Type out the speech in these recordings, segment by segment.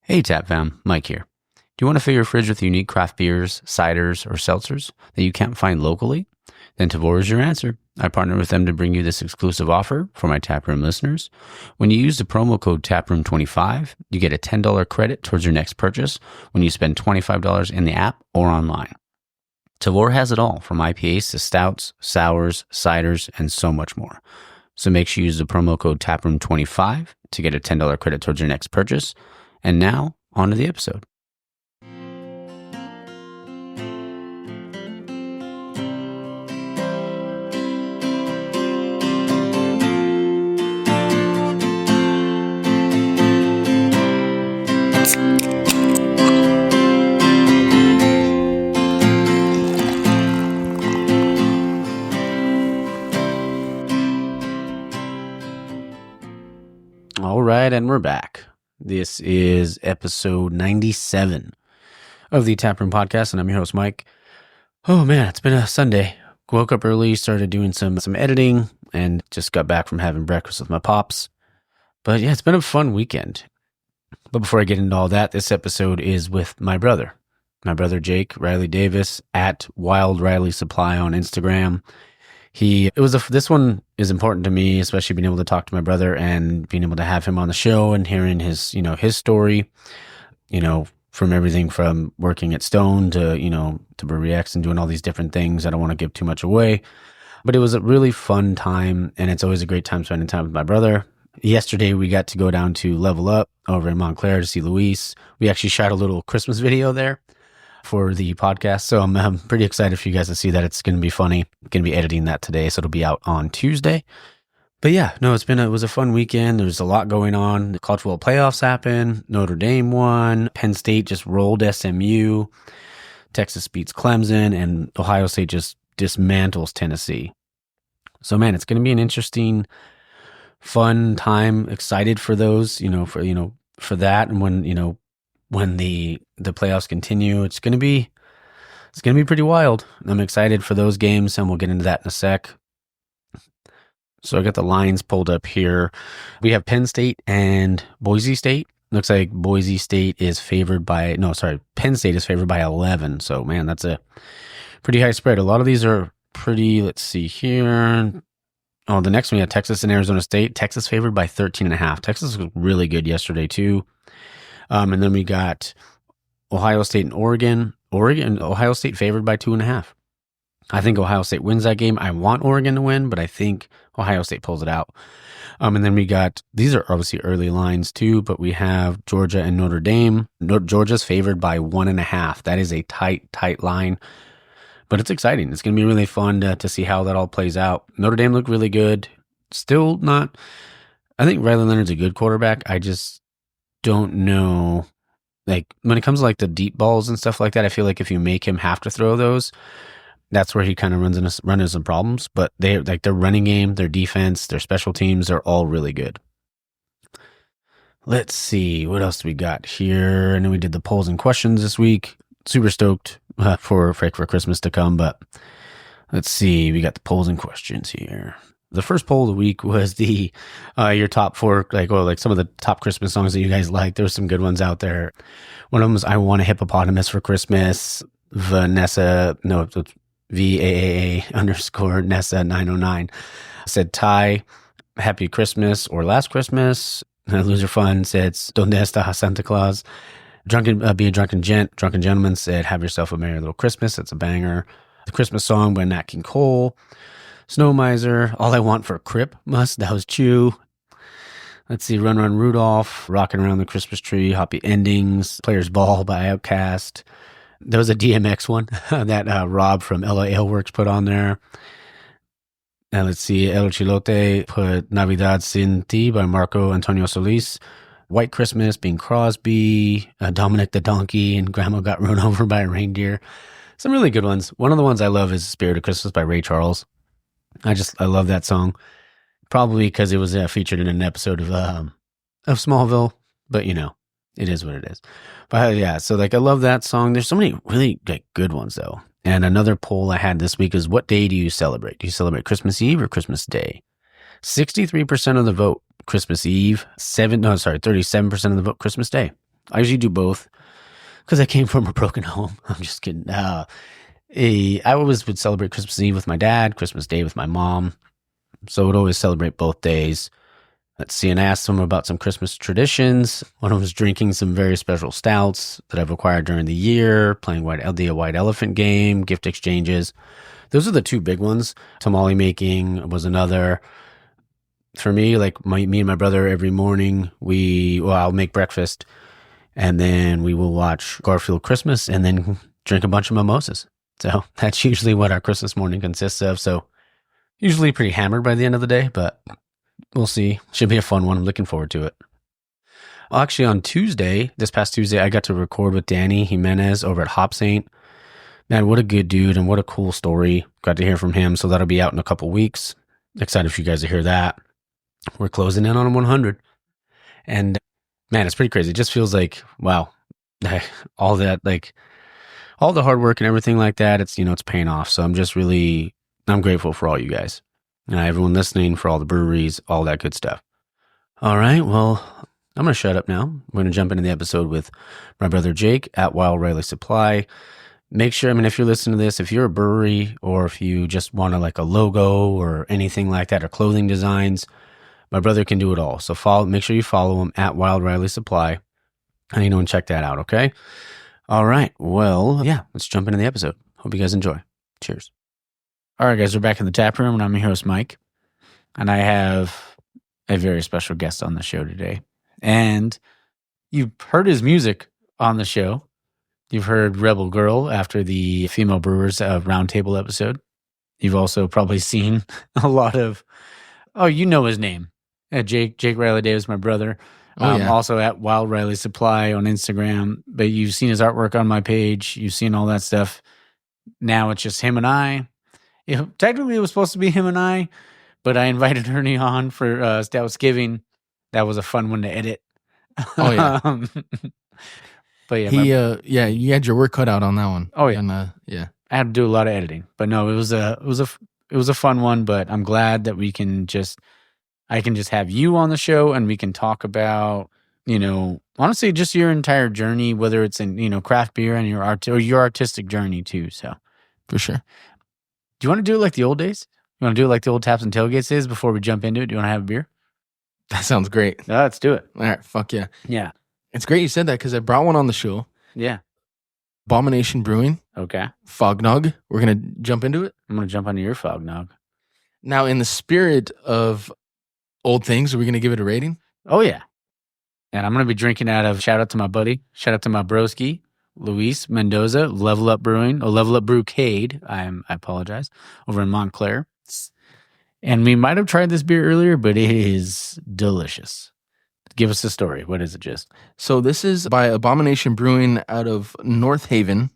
Hey Tap Fam, Mike here. Do you want to fill your fridge with unique craft beers, ciders, or seltzers that you can't find locally? Then Tavour is your answer. I partner with them to bring you this exclusive offer for my Taproom listeners. When you use the promo code TAPROOM25, you get a $10 credit towards your next purchase when you spend $25 in the app or online. Tavour has it all, from IPAs to stouts, sours, ciders, and so much more. So make sure you use the promo code TAPROOM25 to get a $10 credit towards your next purchase. And now, on to the episode. All right, and we're back. This is episode 97 of the Taproom Podcast, and I'm your host, Mike. Oh man, it's been a Sunday. Woke up early, started doing some editing, and just got back from having breakfast with my pops. But yeah, it's been a fun weekend. But before I get into all that, this episode is with my brother Jake Riley Davis at Wild Riley Supply on Instagram. This one is important to me, especially being able to talk to my brother and being able to have him on the show and hearing his story, from everything from working at Stone to Brewery X and doing all these different things. I don't want to give too much away, but it was a really fun time, and it's always a great time spending time with my brother. Yesterday, we got to go down to Level Up over in Montclair to see Luis. We actually shot a little Christmas video there for the podcast, so I'm pretty excited for you guys to see that. It's going to be funny. I'm going to be editing that today, so it'll be out on Tuesday. But yeah, no, it was a fun weekend. There's a lot going on. The college football playoffs happened. Notre Dame won. Penn State just rolled SMU. Texas beats Clemson, and Ohio State just dismantles Tennessee. So man, it's going to be an interesting, fun time. Excited for those, for that, and when the playoffs continue, it's going to be pretty wild. I'm excited for those games, and we'll get into that in a sec. So I got the lines pulled up here. We have Penn State and Boise State. Looks like Penn State is favored by 11. So man, that's a pretty high spread. A lot of these are pretty, let's see here. Oh, the next one, we have Texas and Arizona State. Texas favored by 13.5. Texas was really good yesterday too. And then we got Ohio State and Oregon. Ohio State favored by 2.5. I think Ohio State wins that game. I want Oregon to win, but I think Ohio State pulls it out. And then we got, these are obviously early lines too, but we have Georgia and Notre Dame. Georgia's favored by 1.5. That is a tight line, but it's exciting. It's going to be really fun to see how that all plays out. Notre Dame looked really good. Still not, I think Riley Leonard's a good quarterback. I just don't know, like when it comes to like the deep balls and stuff like that, I feel like if you make him have to throw those, that's where he kind of runs into some problems. But their running game, their defense, their special teams are all really good. Let's see, what else do we got here? And then we did the polls and questions this week. Super stoked for Christmas to come. But let's see, we got the polls and questions here. The first poll of the week was the your top four, some of the top Christmas songs that you guys like. There were some good ones out there. One of them was "I Want a Hippopotamus for Christmas." VAAA_Nessa909 said "Ty," "Happy Christmas" or "Last Christmas." Loser Fun said "Donde está Santa Claus?" Be a Drunken Gentleman said "Have Yourself a Merry Little Christmas." That's a banger. The Christmas Song by Nat King Cole. Snow Miser, "All I Want for Christmas," that was Chew. Let's see, Run Run Rudolph, "Rocking Around the Christmas Tree," Happy Endings, Players Ball by Outkast. There was a DMX one that Rob from LA Aleworks put on there. And let's see, El Chilote put "Navidad Sin Ti" by Marco Antonio Solis. White Christmas, Bing Crosby, Dominic the Donkey, and Grandma Got Run Over by a Reindeer. Some really good ones. One of the ones I love is "Spirit of Christmas" by Ray Charles. I love that song. Probably because it was featured in an episode of Smallville, but it is what it is. But yeah, so I love that song. There's so many really good ones though. And another poll I had this week is, what day do you celebrate? Do you celebrate Christmas Eve or Christmas Day? 63% of the vote Christmas Eve, 37% of the vote Christmas Day. I usually do both because I came from a broken home. I'm just kidding. I always would celebrate Christmas Eve with my dad, Christmas Day with my mom. So I would always celebrate both days. Let's see, and I asked them about some Christmas traditions. One of them was drinking some very special stouts that I've acquired during the year, playing the White Elephant game, gift exchanges. Those are the two big ones. Tamale making was another. For me, like me and my brother, every morning I'll make breakfast, and then we will watch Garfield Christmas, and then drink a bunch of mimosas. So that's usually what our Christmas morning consists of. So usually pretty hammered by the end of the day, but we'll see. Should be a fun one. I'm looking forward to it. Well, actually, on this past Tuesday, I got to record with Danny Jimenez over at Hop Saint. Man, what a good dude and what a cool story. Got to hear from him. So that'll be out in a couple weeks. Excited for you guys to hear that. We're closing in on 100. And man, it's pretty crazy. It just feels like, wow, all that, like all the hard work and everything like that, it's paying off. So I'm grateful for all you guys. Everyone listening, for all the breweries, all that good stuff. All right, well, I'm going to shut up now. We're going to jump into the episode with my brother Jake at Wild Riley Supply. Make sure, if you're listening to this, if you're a brewery or if you just want like a logo or anything like that or clothing designs, my brother can do it all. So make sure you follow him at Wild Riley Supply and check that out, okay? All right, well, yeah, let's jump into the episode. Hope you guys enjoy. Cheers. All right, guys, we're back in the tap room, and I'm your host, Mike. And I have a very special guest on the show today. And you've heard his music on the show. You've heard Rebel Girl after the Female Brewers Roundtable episode. You've also probably seen a lot of, his name. Jake Riley Davis, my brother. Also at Wild Riley Supply on Instagram. But you've seen his artwork on my page. You've seen all that stuff. Now it's just him and I. Technically, it was supposed to be him and I, but I invited Ernie on for Stoutsgiving. That was a fun one to edit. Oh, yeah. But yeah, you had your work cut out on that one. Oh, yeah. And, I had to do a lot of editing. But no, it was a fun one, but I'm glad that I can just have you on the show and we can talk about, honestly, just your entire journey, whether it's in, craft beer and your artistic journey too. So for sure. Do you want to do it like the old days? You want to do it like the old Taps and Tailgates days before we jump into it? Do you want to have a beer? That sounds great. Let's do it. All right, fuck yeah. Yeah. It's great you said that because I brought one on the show. Yeah. Abomination Brewing. Okay. Fognog. We're going to jump into it. I'm going to jump onto your Fognog. Now, in the spirit of old things, are we going to give it a rating? Oh, yeah. And I'm going to be drinking out of, shout out to my buddy, shout out to my broski, Luis Mendoza, Level Up Brewing, or Level Up Brewcade, I apologize, over in Montclair. And we might have tried this beer earlier, but it is delicious. Give us the story. What is it, just? So this is by Abomination Brewing out of North Haven,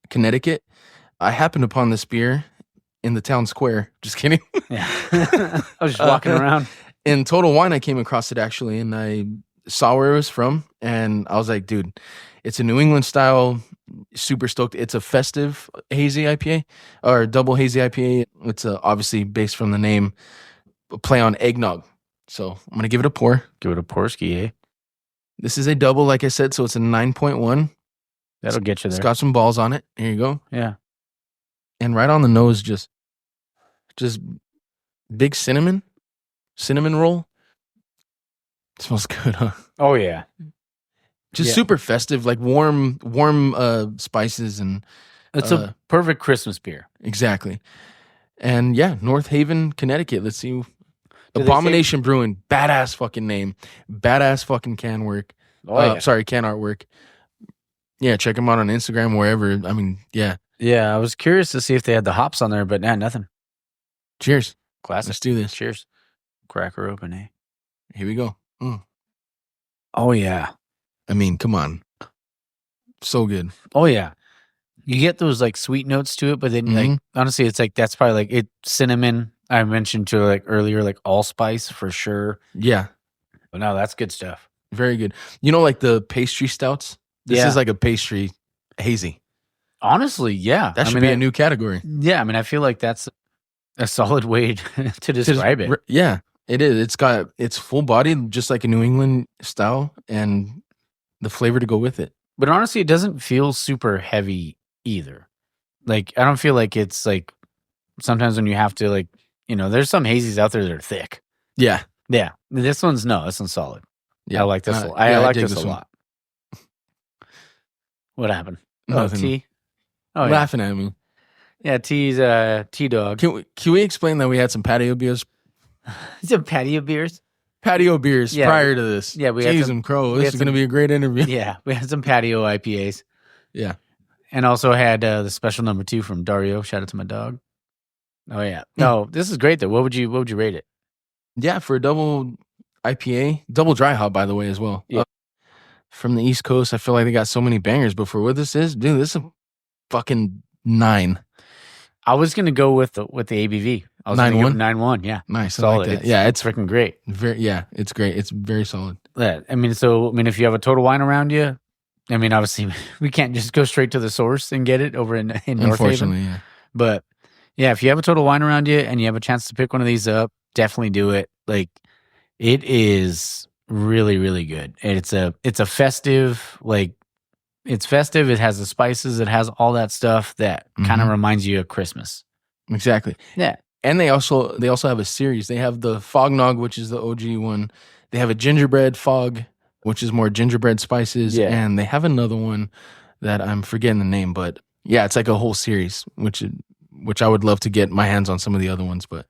Connecticut. I happened upon this beer in the town square. Just kidding. Yeah. I was just walking around. In Total Wine, I came across it actually, and I saw where it was from, and I was like, dude, it's a New England style, super stoked. It's a festive hazy IPA, or double hazy IPA. It's obviously based from the name, play on eggnog. So I'm going to give it a pour. Give it a pourski, eh? This is a double, like I said, so it's a 9.1. That'll get you there. It's got some balls on it. Here you go. Yeah. And right on the nose, just big cinnamon roll. It smells good, huh? Oh, yeah. Just super festive, like warm spices. And it's a perfect Christmas beer. Exactly. And yeah, North Haven, Connecticut. Let's see. Abomination Brewing. Badass fucking name. Badass fucking can work. Oh, yeah. Can artwork. Yeah, check them out on Instagram, wherever. I mean, yeah. Yeah, I was curious to see if they had the hops on there, but nothing. Cheers. Classic. Let's do this. Cheers. Crack her open, eh? Here we go. Oh, yeah. I mean, come on. So good. Oh, yeah. You get those like sweet notes to it, but then like honestly, it's like that's probably like cinnamon. I mentioned to like earlier, like allspice for sure. Yeah. But no, that's good stuff. Very good. You know, like the pastry stouts? This is like a pastry hazy. Honestly, yeah. That should be a new category. Yeah. I mean, I feel like that's a solid way to describe it. Yeah, it is. It's full bodied, just like a New England style. And the flavor to go with it. But honestly, it doesn't feel super heavy either. Like, I don't feel like it's like sometimes when you have to, like, there's some hazies out there that are thick. Yeah. Yeah. This one's solid. Yeah. I like this. I like this a lot. What happened? Nothing. T. Laughing at me. Yeah, T's T-Dog. Can we explain that we had some patio beers? Some patio beers? Patio beers prior to this. Yeah, we had some crow. This is going to be a great interview. Yeah, we had some patio IPAs. Yeah. And also had the special number 2 from Dario. Shout out to my dog. Oh yeah. No, this is great though. What would you rate it? Yeah, for a double IPA, double dry hop, by the way, as well. Yeah. From the East Coast, I feel like they got so many bangers. But for what this is, dude, this is a fucking 9. I was gonna go with the ABV. I was 9.1? 9.1. Yeah, nice. Solid. I like that. It's freaking great. It's great. It's very solid. Yeah, if you have a Total Wine around you, obviously we can't just go straight to the source and get it over in North Haven. Unfortunately, yeah. But yeah, if you have a Total Wine around you and you have a chance to pick one of these up, definitely do it. Like, it is really, really good. And it's a festive, like, it's festive. It has the spices. It has all that stuff that kind of reminds you of Christmas. Exactly. Yeah. And they also have a series. They have the Fognog, which is the OG one. They have a gingerbread fog, which is more gingerbread spices. Yeah. And they have another one that I'm forgetting the name, but yeah, it's like a whole series, which I would love to get my hands on some of the other ones. But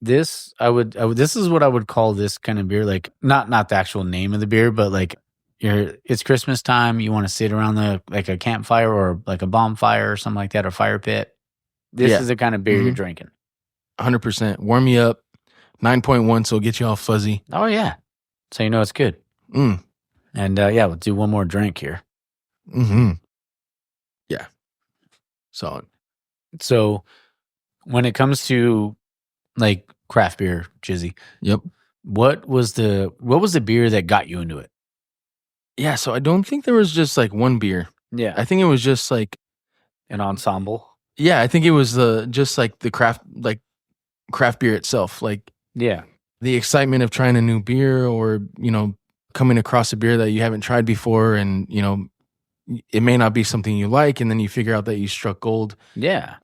this is what I would call this kind of beer. Like, not the actual name of the beer, but like, it's Christmas time. You want to sit around a campfire or like a bonfire or something like that, or fire pit. This is the kind of beer you're drinking. 100%. Warm you up. 9.1, so it'll get you all fuzzy. Oh, yeah. So you know it's good. And we'll do one more drink here. Yeah. Solid. So when it comes to like craft beer, Jizzy. Yep. What was the beer that got you into it? Yeah, so I don't think there was just like one beer. Yeah. I think it was just like an ensemble. Yeah, I think it was just like the craft beer itself. Like, yeah, the excitement of trying a new beer, or, coming across a beer that you haven't tried before, and, it may not be something you like, and then you figure out that you struck gold. Yeah.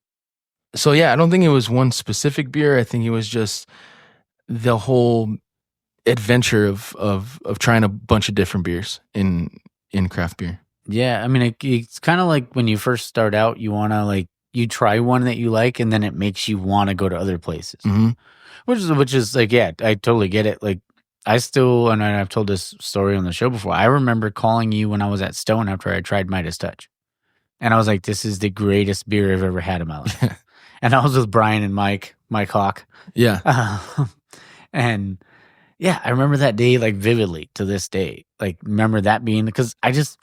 So yeah, I don't think it was one specific beer. I think it was just the whole adventure of trying a bunch of different beers in craft beer. Yeah, it's kind of like when you first start out, you want to you try one that you like, and then it makes you want to go to other places. Which is like, yeah, I totally get it. Like, and I've told this story on the show before. I remember calling you when I was at Stone after I tried Midas Touch, and I was like, "This is the greatest beer I've ever had in my life." And I was with Brian and Mike Hawk. Yeah. And yeah, I remember that day vividly to this day. Like, remember that being, because I just,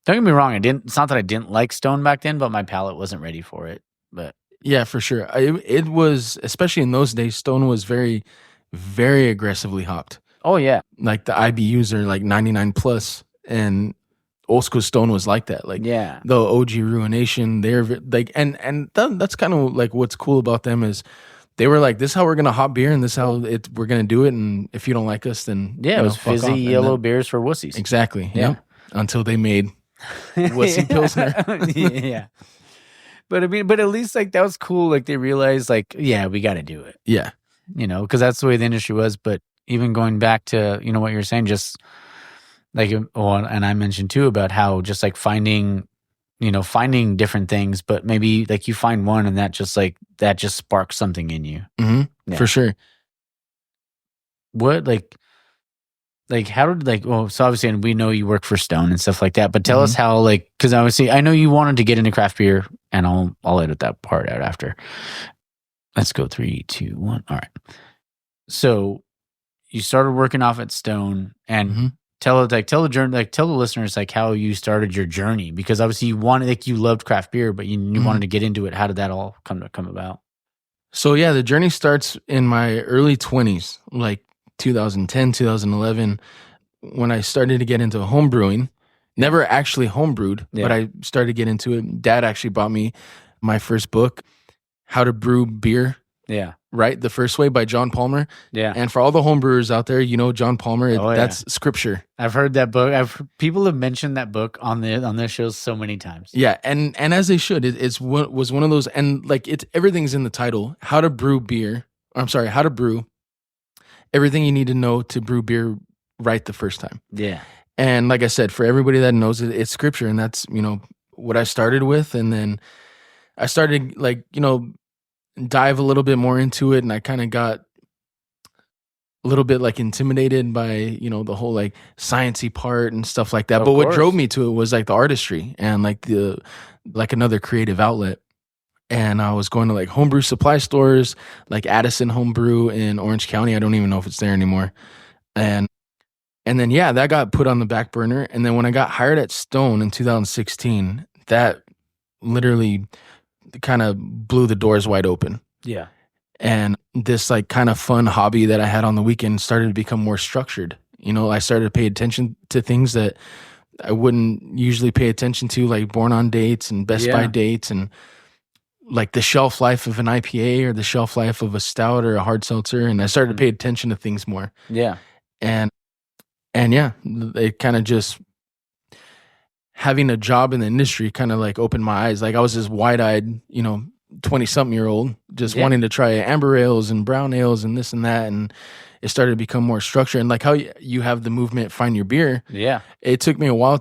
don't get me wrong, it's not that I didn't like Stone back then, but my palate wasn't ready for it. But yeah, for sure. It was, especially in those days, Stone was very, very aggressively hopped. Oh yeah. Like, the IBUs are like 99 plus, and old school Stone was like that. Like, yeah, the OG Ruination, they're like, and that's kind of like what's cool about them is they were like, this is how we're gonna hop beer, and this is how we're gonna do it. And if you don't like us, then it was fizzy yellow beers for wussies. Exactly. Yeah. Until they made wussy Pilsner. Yeah. But at least that was cool. Like, they realized yeah, we got to do it. Yeah. Because that's the way the industry was. But even going back to, what you're saying, just and I mentioned too about how just finding different things, but maybe you find one and that just sparks something in you. Yeah. For sure. What, how did, so obviously, and we know you work for Stone and stuff like that, but tell us how, because obviously I know you wanted to get into craft beer, and I'll edit that part out after. Let's go 3, 2, 1. All right. So you started working off at Stone, and tell the listeners how you started your journey, because obviously you loved craft beer, but you wanted to get into it. How did that all come about? So yeah, the journey starts in my early 20s, 2010, 2011, when I started to get into home brewing. Never actually homebrewed, but I started to get into it. Dad actually bought me my first book, How to Brew Beer. Yeah. right? The First Way by John Palmer. Yeah. And for all the homebrewers out there, John Palmer, that's scripture. I've heard that book. People have mentioned that book on their shows so many times. Yeah, and as they should. Was one of those, and like everything's in the title. How to brew beer. How to brew everything you need to know to brew beer right the first time. Yeah. And like I said, for everybody that knows it, it's scripture, and that's what I started with, and then I started dive a little bit more into it, and I kind of got a little bit like intimidated by the whole like sciencey part and stuff like that. But what drove me to it was like the artistry and like another creative outlet. And I was going to like homebrew supply stores, like Addison Homebrew in Orange County. I don't even know if it's there anymore. And then that got put on the back burner. And then when I got hired at Stone in 2016, that literally kind of blew the doors wide open. Yeah. And this like kind of fun hobby that I had on the weekend started to become more structured. I started to pay attention to things that I wouldn't usually pay attention to, like born on dates and best by dates, and like the shelf life of an IPA or the shelf life of a stout or a hard seltzer. And I started to pay attention to things more. Yeah. And it kind of just, having a job in the industry kind of like opened my eyes. Like I was this wide-eyed, 20-something-year-old just wanting to try amber ales and brown ales and this and that. And it started to become more structured. And like how you have the movement, Find Your Beer. Yeah. It took me a while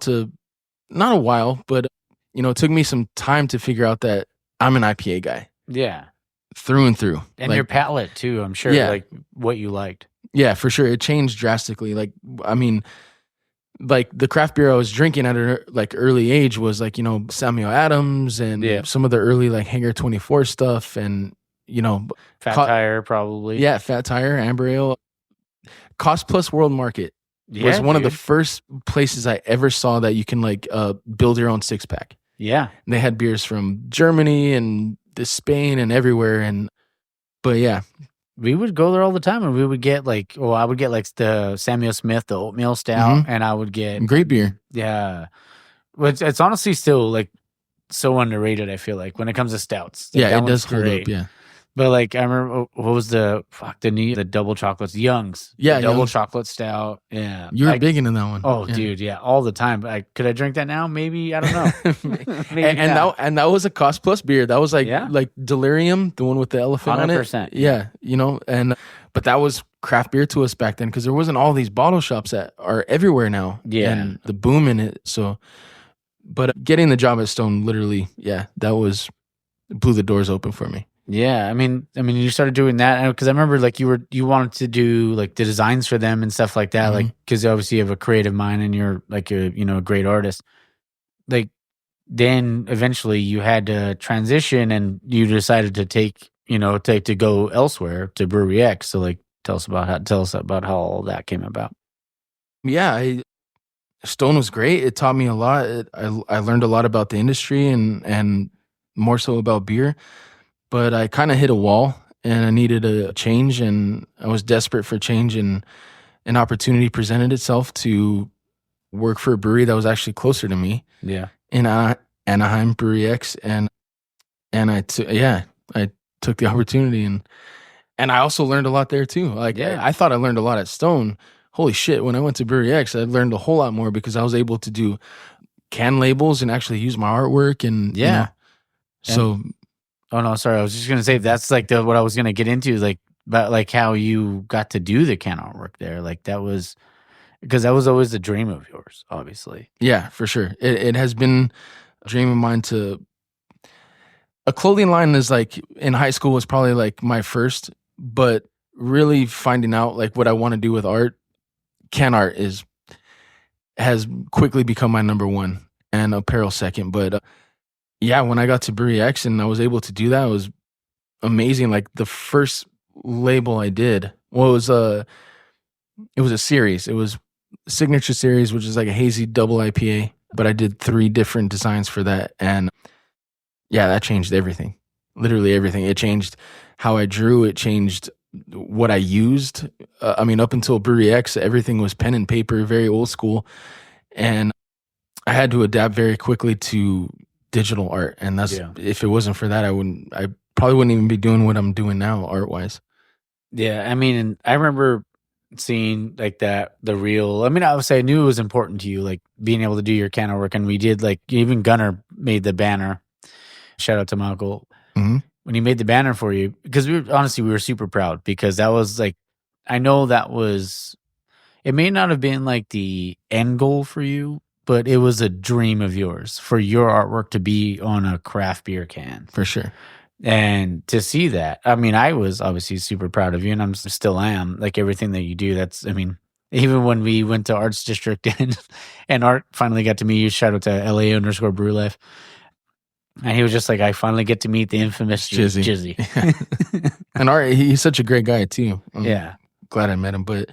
not a while, but it took me some time to figure out that I'm an IPA guy. Yeah. Through and through. And your palate too, I'm sure. Yeah. Like what you liked. Yeah, for sure. It changed drastically. Like, I mean, like the craft beer I was drinking at an like early age was like, Samuel Adams and some of the early like Hangar 24 stuff and, Fat Tire probably. Yeah, Fat Tire, Amber Ale. Cost Plus World Market was one of the first places I ever saw that you can like build your own 6-pack. Yeah. And they had beers from Germany and Spain and everywhere. But yeah. We would go there all the time, and we would get I would get like the Samuel Smith, the oatmeal stout, and I would get great beer. Yeah, but it's honestly still like so underrated. I feel like when it comes to stouts, like, it does hold up. Yeah, but like I remember what was the double chocolates, Young's, double chocolate stout. Yeah, you were big into that one. Oh, dude, all the time. But could I drink that now? Maybe, I don't know. and that was a Cost Plus beer. That was like Delirium, the one with the elephant 100%, on it. Yeah, but that was craft beer to us back then because there wasn't all these bottle shops that are everywhere now. Yeah, and the boom in it. So, but getting the job at Stone, literally, that blew the doors open for me. Yeah, I mean, you started doing that because I remember like you wanted to do like the designs for them and stuff like that, like because obviously you have a creative mind and you're like a great artist. Like then eventually you had to transition and you decided to to go elsewhere to Brewery X. So like tell us about how all that came about. Yeah, Stone was great. It taught me a lot. I learned a lot about the industry and more so about beer. But I kind of hit a wall and I needed a change, and I was desperate for change, and an opportunity presented itself to work for a brewery that was actually closer to me. Yeah. In Anaheim, Brewery X. And I took the opportunity and I also learned a lot there too. Like I thought I learned a lot at Stone. Holy shit, when I went to Brewery X, I learned a whole lot more because I was able to do can labels and actually use my artwork and so oh no, sorry. I was just gonna say that's like what I was gonna get into, like about like how you got to do the can artwork there. Like that was because that was always the dream of yours, obviously. Yeah, for sure. It has been a dream of mine to. A clothing line is like in high school was probably like my first, but really finding out like what I want to do with art, can art has quickly become my number one and apparel second, but. Yeah, when I got to Brewery X and I was able to do that, it was amazing. Like the first label I did, it was a series. It was a signature series, which is like a hazy double IPA. But I did 3 different designs for that, and that changed everything. Literally everything. It changed how I drew. It changed what I used. Up until Brewery X, everything was pen and paper, very old school, and I had to adapt very quickly to digital art, and that's if it wasn't for that, I probably wouldn't even be doing what I'm doing now art wise. Yeah, I mean, and I remember seeing like that the real. I mean, I would say I knew it was important to you, like being able to do your can work, and we did. Like even Gunnar made the banner. Shout out to my uncle when he made the banner for you, because we were super proud, because that was like, I know that was. It may not have been like the end goal for you, but it was a dream of yours for your artwork to be on a craft beer can. For sure. And to see that, I mean, I was obviously super proud of you, and I'm still am. Like everything that you do, that's, I mean, even when we went to Arts District and Art finally got to meet you, shout out to LA_Brew Life. And he was just like, I finally get to meet the infamous Jizzy. Yeah. And Art, he's such a great guy too. Yeah. Glad I met him. But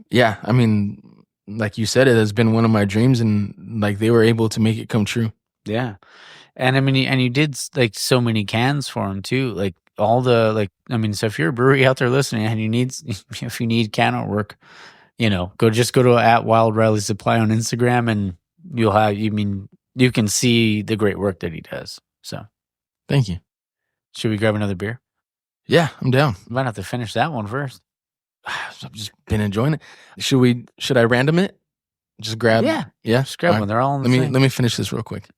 yeah, I mean, like you said, it has been one of my dreams, and like they were able to make it come true. Yeah. And I mean, and you did like so many cans for him too. Like all the, like, I mean, so if you're a brewery out there listening and if you need can artwork, go to @WildRiley Supply on Instagram, and you can see the great work that he does. So thank you. Should we grab another beer? Yeah, I'm down. Might have to finish that one first. I've just been enjoying it. Should I random it? Just grab. Yeah. Yeah. Just grab one. They're all in the same. Let me finish this real quick.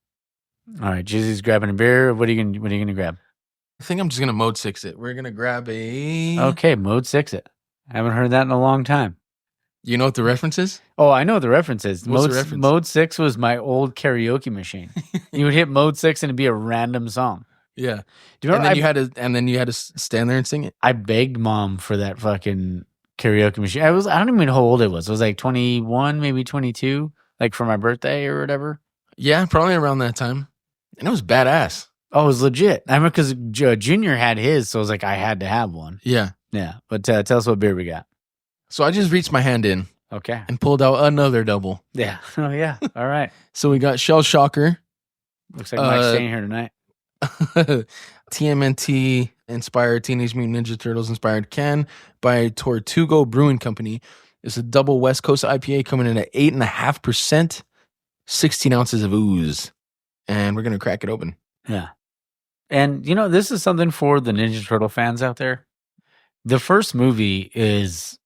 All right, Jizzy's grabbing a beer. What are you gonna grab? I think I'm just gonna mode 6 it. We're gonna grab a. Okay, mode 6 it. I haven't heard that in a long time. You know what the reference is? Oh, I know the reference is. What's the reference? Mode 6 was my old karaoke machine. You would hit mode 6 and it'd be a random song. Yeah. Do you remember? And then you had to stand there and sing it. I begged mom for that fucking karaoke machine. I don't even know how old it was. It was like 21, maybe 22, like for my birthday or whatever. Yeah, probably around that time. And it was badass. Oh, it was legit. I remember because Junior had his, so I was like, I had to have one. Yeah. Yeah. But tell us what beer we got. So I just reached my hand in. Okay. And pulled out another double. Yeah. Oh, yeah. All right. So we got Shell Shocker. Looks like Mike's staying here tonight. TMNT inspired Teenage Mutant Ninja Turtles inspired can by Tortugo Brewing Company. It's a double West Coast IPA coming in at 8.5%, 16 ounces of ooze. And we're going to crack it open. Yeah. And, this is something for the Ninja Turtle fans out there. The first movie is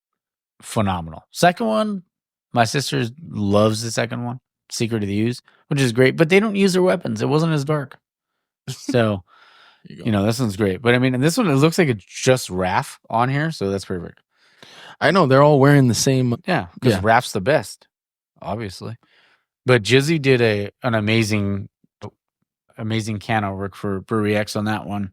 phenomenal. Second one, my sister loves the second one, Secret of the Ooze, which is great, but they don't use their weapons. It wasn't as dark. So, this one's great. But I mean, and this one, it looks like it's just Raph on here, so that's perfect. I know, they're all wearing the same. Yeah, because Raph's the best, obviously. But Jizzy did an amazing can artwork for Brewery X on that one.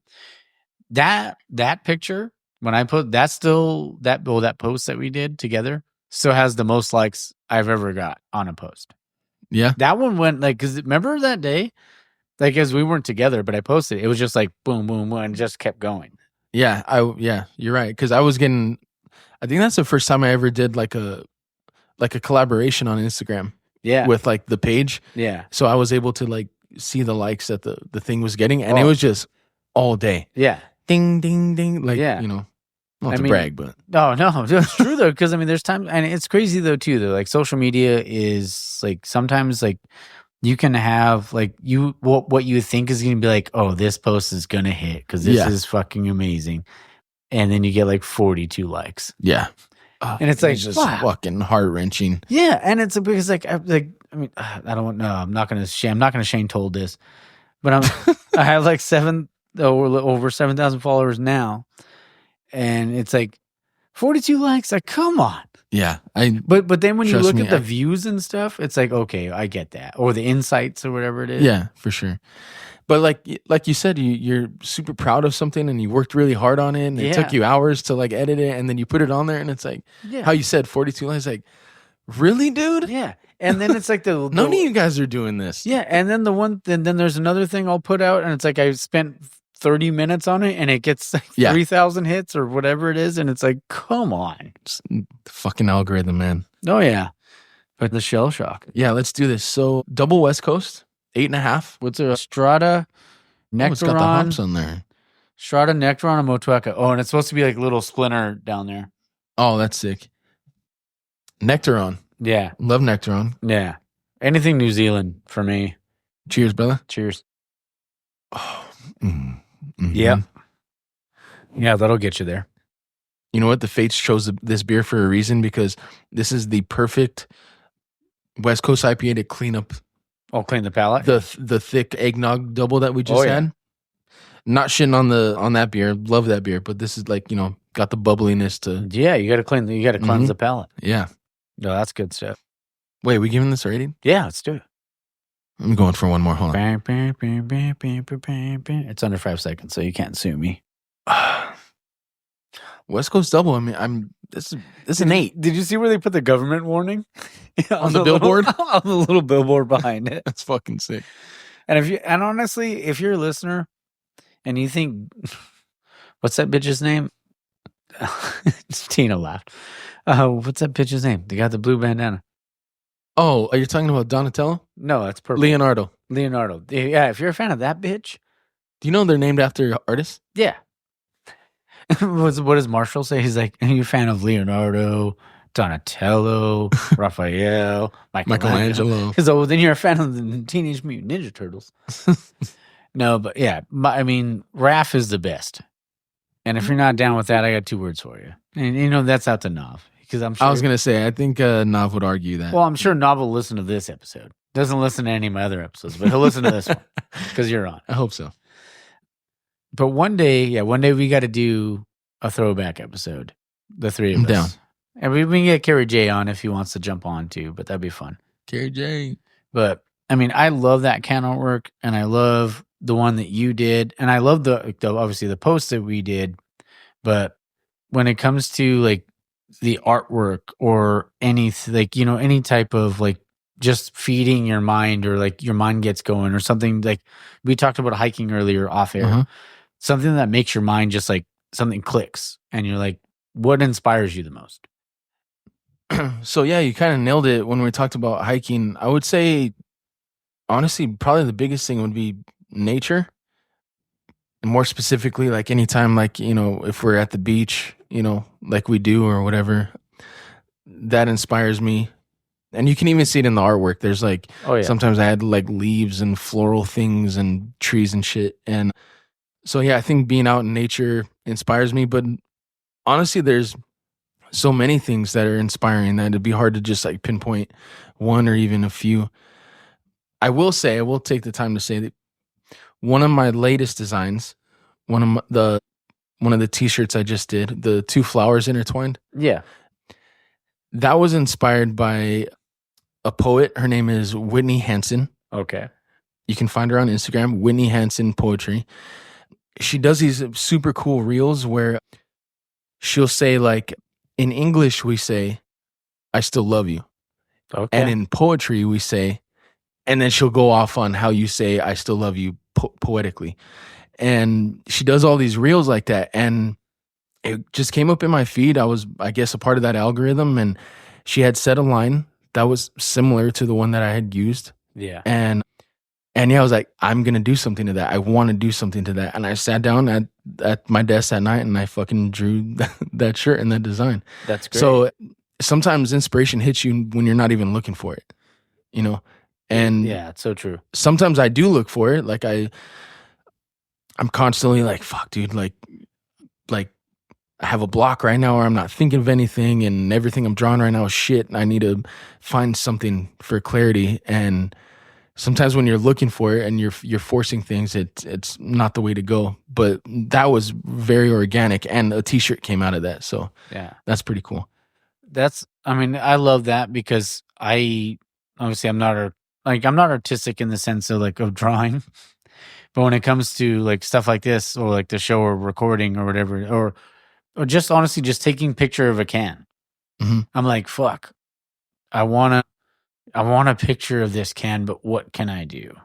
That picture, when I put that post that we did together still has the most likes I've ever got on a post. Yeah. That one went like, because remember that day? Like, as we weren't together, but I posted it was just like boom, boom, boom, and just kept going. Yeah, you're right. Because I think that's the first time I ever did like a collaboration on Instagram. Yeah. With like the page. Yeah. So I was able to like see the likes that the thing was getting, and it was just all day. Yeah. Ding, ding, ding. Like, not to brag, but. No, it's true though. Because I mean, there's times, and it's crazy though too, though. Like social media is like, sometimes like you can have like what you think is going to be like, oh, this post is going to hit because this is fucking amazing. And then you get like 42 likes. Yeah. And it's like just fucking heart wrenching. Yeah, and it's because I mean, I don't know. I'm not gonna Shane told this, but I have like over 7,000 followers now, and it's like 42 likes. Like, come on. Yeah, but then when you look at the views and stuff, it's like, okay, I get that, or the insights or whatever it is. Yeah, for sure. But like you said, you're super proud of something and you worked really hard on it, and it took you hours to like edit it, and then you put it on there, and it's like how you said 42 likes. Like, really, dude? Yeah. And then it's like none of you guys are doing this. Yeah. And then then there's another thing I'll put out, and it's like I spent 30 minutes on it, and it gets like 3,000 hits or whatever it is, and it's like, come on, the fucking algorithm, man. Oh yeah. But the shell shock. Yeah, let's do this. So double West Coast. 8.5. What's a Strata Nectaron? It's got the hops on there. Strata Nectaron and Motueka. Oh, and it's supposed to be like a little splinter down there. Oh, that's sick. Nectaron. Yeah. Love Nectaron. Yeah. Anything New Zealand for me. Cheers, brother. Cheers. Oh. Mm-hmm. Yeah. Yeah, that'll get you there. You know what? The fates chose this beer for a reason, because this is the perfect West Coast IPA to clean up Clean the palate. the thick eggnog double that we just had. Not shitting on that beer. Love that beer, but this is like, got the bubbliness to. Yeah, you got to cleanse the palate. Yeah. No, that's good stuff. Wait, we giving this a rating? Yeah, let's do it. I'm going for one more. Hold on. It's under 5 seconds, so you can't sue me. West Coast double. I mean, this is an 8. Did you see where they put the government warning on the billboard? On the little billboard behind it. That's fucking sick. And honestly, if you're a listener and you think, what's that bitch's name? Tina laughed. What's that bitch's name? They got the blue bandana. Oh, are you talking about Donatello? No, that's purple. Leonardo. Yeah, if you're a fan of that bitch. Do you know they're named after artists? Yeah. What does Marshall say? He's like, are you a fan of Leonardo, Donatello, Raphael, Michelangelo? So then you're a fan of the Teenage Mutant Ninja Turtles. No, but yeah, I mean, Raph is the best. And if you're not down with that, I got 2 words for you. And that's out to Nav. Because I'm sure. I was going to say, I think Nav would argue that. Well, I'm sure Nav will listen to this episode. Doesn't listen to any of my other episodes, but he'll listen to this one because you're on. I hope so. But one day we got to do a throwback episode. The 3 of us. Down. And we can get Carrie J on if he wants to jump on too, but that'd be fun. Carrie J. But I mean, I love that can artwork, and I love the one that you did, and I love the obviously the post that we did. But when it comes to like the artwork or any any type of like just feeding your mind, or like your mind gets going, or something, like we talked about hiking earlier off air, something that makes your mind just like something clicks, and you're like, what inspires you the most? So yeah, you kind of nailed it when we talked about hiking. I would say, honestly, probably the biggest thing would be nature. And more specifically, like anytime, like, if we're at the beach, like we do or whatever, that inspires me. And you can even see it in the artwork. There's like, sometimes I had like leaves and floral things and trees and shit. And so, yeah, I think being out in nature inspires me. But honestly, there's so many things that are inspiring that it'd be hard to just like pinpoint one or even a few. I will take the time to say that one of my latest designs, one of the t-shirts I just did, the 2 flowers intertwined. Yeah. That was inspired by a poet. Her name is Whitney Hansen. Okay. You can find her on Instagram, Whitney Hansen Poetry. She does these super cool reels where she'll say, like, in English we say, I still love you. Okay. And in poetry we say, and then she'll go off on how you say I still love you poetically. And she does all these reels like that. And it just came up in my feed. I was, I guess, a part of that algorithm. And she had set a line that was similar to the one that I had used. Yeah. And yeah, I was like, I'm going to do something to that. I want to do something to that. And I sat down at my desk that night and I fucking drew that shirt and that design. That's great. So sometimes inspiration hits you when you're not even looking for it, And yeah, it's so true. Sometimes I do look for it. Like I'm constantly like, fuck, dude, like I have a block right now where I'm not thinking of anything and everything I'm drawing right now is shit. And I need to find something for clarity. And sometimes when you're looking for it and you're forcing things, it's not the way to go. But that was very organic, and a t-shirt came out of that. So yeah, that's pretty cool. I love that because I'm not artistic in the sense of like of drawing, but when it comes to like stuff like this or like the show or recording or whatever, or just honestly just taking picture of a can, I'm like, fuck, I want a picture of this can, but what can I do?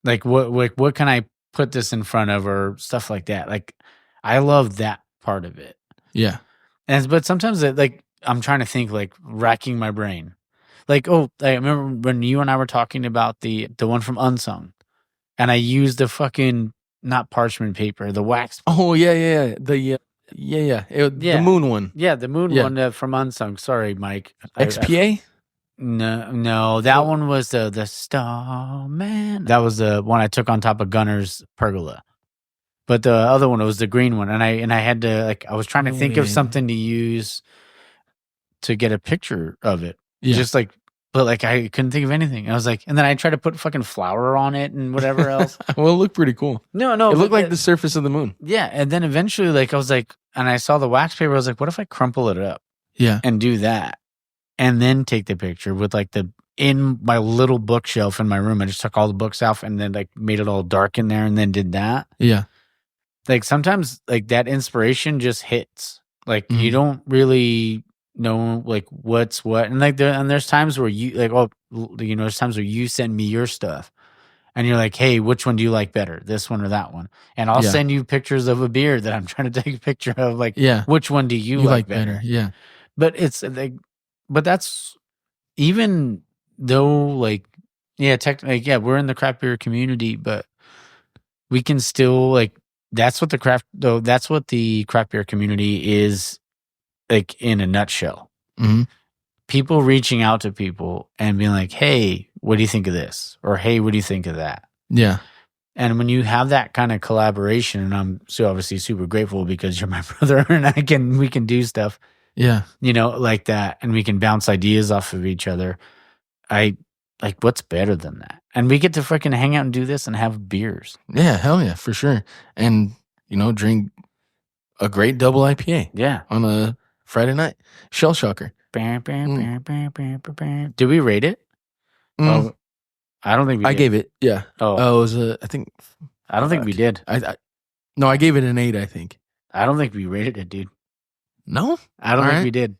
Like what can I put this in front of, or stuff like that? Like I love that part of it. Yeah. But sometimes I'm trying to think, like racking my brain. Like, I remember when you and I were talking about the one from Unsung, and I used the fucking, not parchment paper, the wax. Oh yeah. The moon one. Yeah, the moon one from Unsung. Sorry, Mike. XPA? No, that one was the Starman. That was the one I took on top of Gunner's pergola. But the other one was the green one, and I had to like I was trying to think of something to use to get a picture of it. Yeah. Just like, but like I couldn't think of anything. I was like, and then I tried to put fucking flour on it and whatever else. Well, it looked pretty cool. No, It looked like the surface of the moon. Yeah, and then eventually, like I was like, and I saw the wax paper. I was like, what if I crumple it up? Yeah. And do that, and then take the picture with like in my little bookshelf in my room. I just took all the books out and then like made it all dark in there, and then did that. Yeah. Like sometimes like that inspiration just hits. Like you don't really know like what's what, and like there's times where you like there's times where you send me your stuff, and you're like, hey, which one do you like better, this one or that one? And I'll send you pictures of a beer that I'm trying to take a picture of. Like, which one do you like better? Yeah. But it's like, but that's even though like technically we're in the craft beer community, but we can still like. That's what the craft beer community is like in a nutshell. Mm-hmm. People reaching out to people and being like, hey, what do you think of this? Or hey, what do you think of that? Yeah. And when you have that kind of collaboration, and I'm so obviously super grateful because you're my brother and we can do stuff, like that, and we can bounce ideas off of each other. Like, what's better than that? And we get to freaking hang out and do this and have beers. Yeah, hell yeah, for sure. And, drink a great double IPA. Yeah. On a Friday night. Shell shocker. Did we rate it? Oh, I don't think we did. I gave it, yeah. Oh. It was I think. I don't think we did. No, I gave it an 8, I think. I don't think we rated it, dude. No? I don't think we did.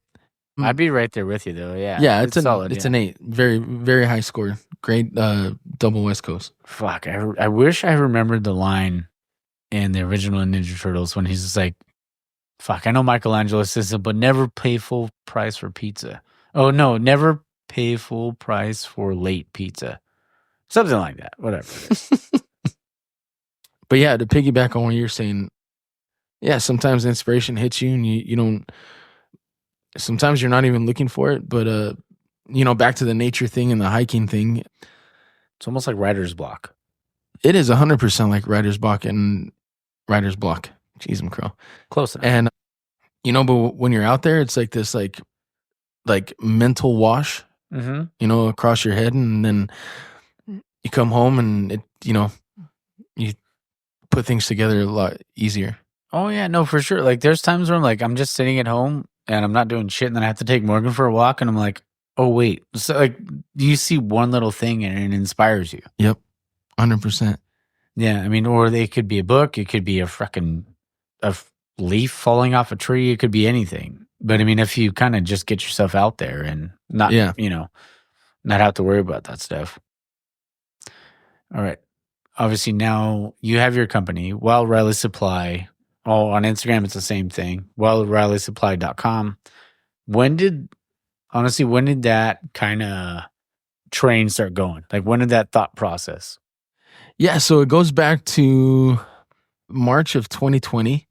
I'd be right there with you, though. Yeah. Yeah, it's solid. It's an 8. Very, very high score. Great double West Coast. Fuck. I wish I remembered the line in the original Ninja Turtles when he's just like, fuck, I know Michelangelo says it, but never pay full price for pizza. Oh, no, never pay full price for late pizza. Something like that. Whatever. But yeah, to piggyback on what you're saying, yeah, sometimes inspiration hits you and you don't. Sometimes you're not even looking for it, but back to the nature thing and the hiking thing. It's almost like writer's block. It is 100% like writer's block and writer's block. Jeez, I'm crow. Close enough. And but when you're out there, it's like this like mental wash, across your head, and then you come home and it, you put things together a lot easier. Oh yeah, no, for sure. Like there's times where I'm just sitting at home and I'm not doing shit, and then I have to take Morgan for a walk, and I'm like, oh wait, so like you see one little thing and it inspires you. Yep, 100%. Yeah, I mean, or it could be a book, it could be a leaf falling off a tree, it could be anything. But I mean, if you kind of just get yourself out there and not, not have to worry about that stuff. All right. Obviously, now you have your company, Wild Riley Supply. Oh, on Instagram, it's the same thing. WildRileySupply.com. When did that kind of train start going? Like, when did that thought process? Yeah, so it goes back to March of 2020.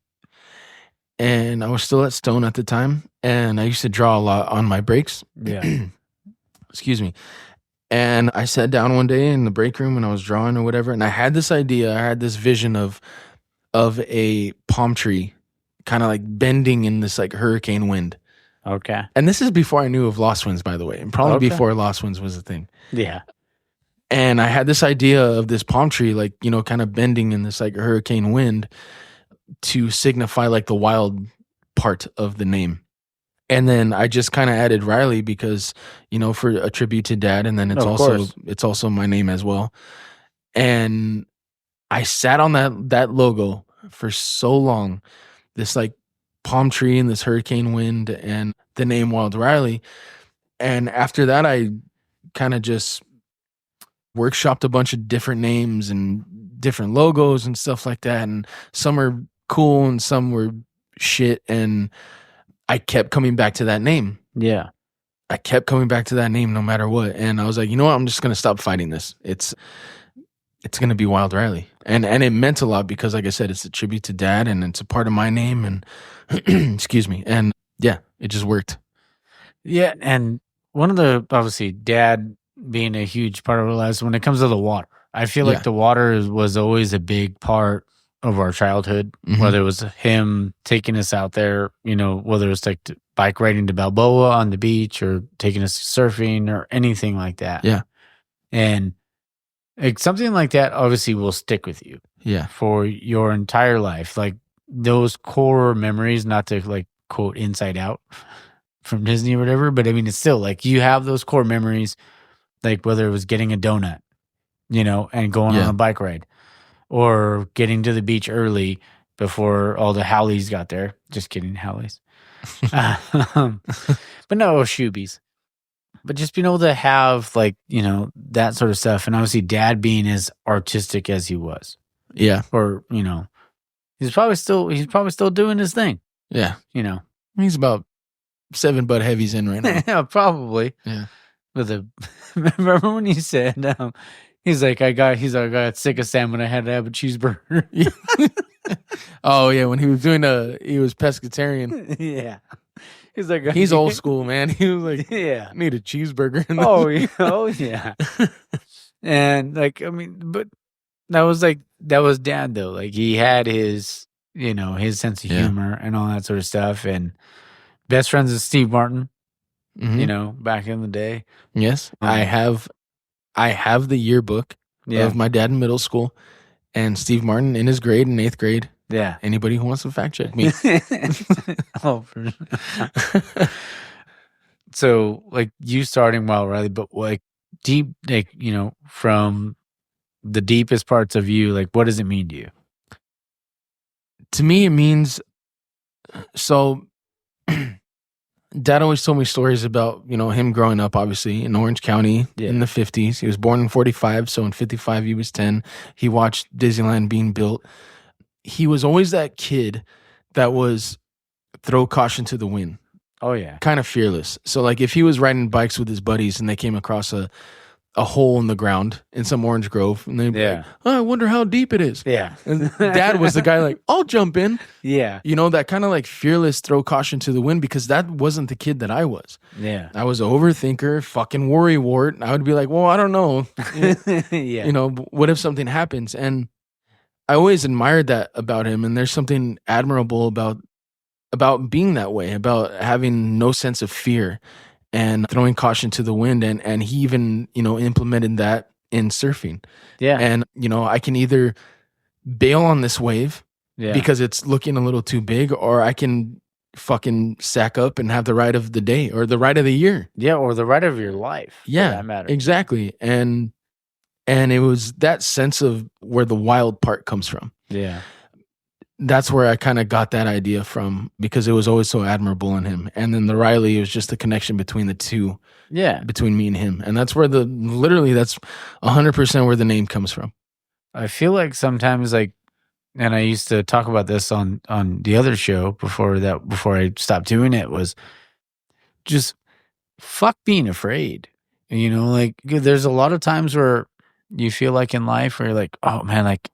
And I was still at Stone at the time. And I used to draw a lot on my breaks. Yeah. Excuse me. And I sat down one day in the break room and I was drawing or whatever. And I had this idea. I had this vision of a palm tree kind of like bending in this like hurricane wind. Okay. And this is before I knew of Lost Winds, by the way. And probably before Lost Winds was a thing. Yeah. And I had this idea of this palm tree, like, kind of bending in this like hurricane wind to signify like the wild part of the name. And then I just kind of added Riley because, for a tribute to Dad. And then it's also my name as well. And I sat on that logo for so long, this like palm tree and this hurricane wind and the name Wild Riley. And after that, I kind of just workshopped a bunch of different names and different logos and stuff like that. And some are cool and some were shit. And I kept coming back to that name. Yeah. I kept coming back to that name no matter what. And I was like, you know what? I'm just going to stop fighting this. It's going to be Wild Riley. And it meant a lot because, like I said, it's a tribute to Dad and it's a part of my name. And excuse me. And yeah, it just worked. Yeah. And one of the, obviously, Dad being a huge part of our lives when it comes to the water. I feel like the water was always a big part of our childhood, whether it was him taking us out there, whether it was like bike riding to Balboa on the beach or taking us surfing or anything like that. Yeah. And like something like that obviously will stick with you. Yeah. For your entire life. Like those core memories, not to like quote Inside Out from Disney or whatever, but I mean, it's still like you have those core memories, like whether it was getting a donut, and going on a bike ride or getting to the beach early before all the Howleys got there. Just kidding, Howleys. But no, Shoebies. But just being able to have like, that sort of stuff. And obviously dad being as artistic as he was. Yeah. Or, he's probably still doing his thing. Yeah. He's about 7 butt heavies in right now. Yeah, probably. Yeah. Remember when he said, he's like, I got sick of salmon. I had to have a cheeseburger. Oh yeah. When he was he was pescatarian. Yeah. He's like, he's old school, man. He was like, yeah, I need a cheeseburger. Oh yeah. And like, I mean, but that was dad though. Like he had his, his sense of humor and all that sort of stuff. And best friends with Steve Martin, back in the day. Yes. I have the yearbook of my dad in middle school and Steve Martin in his grade in 8th grade. Yeah. Anybody who wants to fact check me. Oh, for sure. So like you starting Wild Riley, but like deep, like, from the deepest parts of you, like what does it mean to you? To me, it means, so dad always told me stories about, him growing up, obviously, in Orange County in the 50s. He was born in 45, so in 55 he was 10. He watched Disneyland being built. He was always that kid that was throw caution to the wind. Oh, yeah. Kind of fearless. So, like, if he was riding bikes with his buddies and they came across a hole in the ground in some orange grove, and they'd be like, oh, I wonder how deep it is. Yeah. And dad was the guy like, I'll jump in. Yeah. That kind of like fearless throw caution to the wind, because that wasn't the kid that I was. Yeah. I was an overthinker, fucking worrywart. I would be like, well, I don't know. Yeah. What if something happens? And I always admired that about him. And there's something admirable about being that way, about having no sense of fear and throwing caution to the wind. And he even, implemented that in surfing. Yeah. And, I can either bail on this wave because it's looking a little too big, or I can fucking sack up and have the ride of the day or the ride of the year. Yeah. Or the ride of your life. Yeah, that matters. Exactly. And it was that sense of where the wild part comes from. Yeah. That's where I kind of got that idea from, because it was always so admirable in him. And then the Riley was just the connection between the two. Yeah. Between me and him. And that's where that's 100% where the name comes from. I feel like sometimes, like, and I used to talk about this on the other show before I stopped doing it, was just fuck being afraid. Like there's a lot of times where you feel like in life where you're like, oh man, like,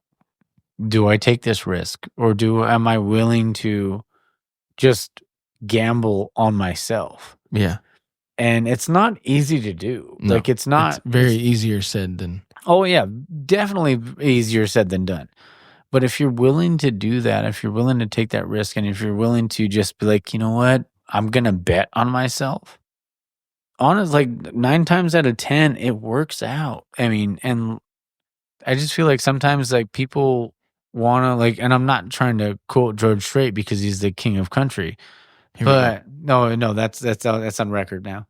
do I take this risk, or am I willing to just gamble on myself? Yeah. And it's not easy to do. No, like it's very easier said than. Oh yeah, definitely easier said than done. But if you're willing to do that, if you're willing to take that risk, and if you're willing to just be like, you know what, I'm going to bet on myself. Honestly, like 9 times out of 10, it works out. I mean, and I just feel like sometimes like people want to like, and I'm not trying to quote George Strait because he's the king of country, but no, that's on record now.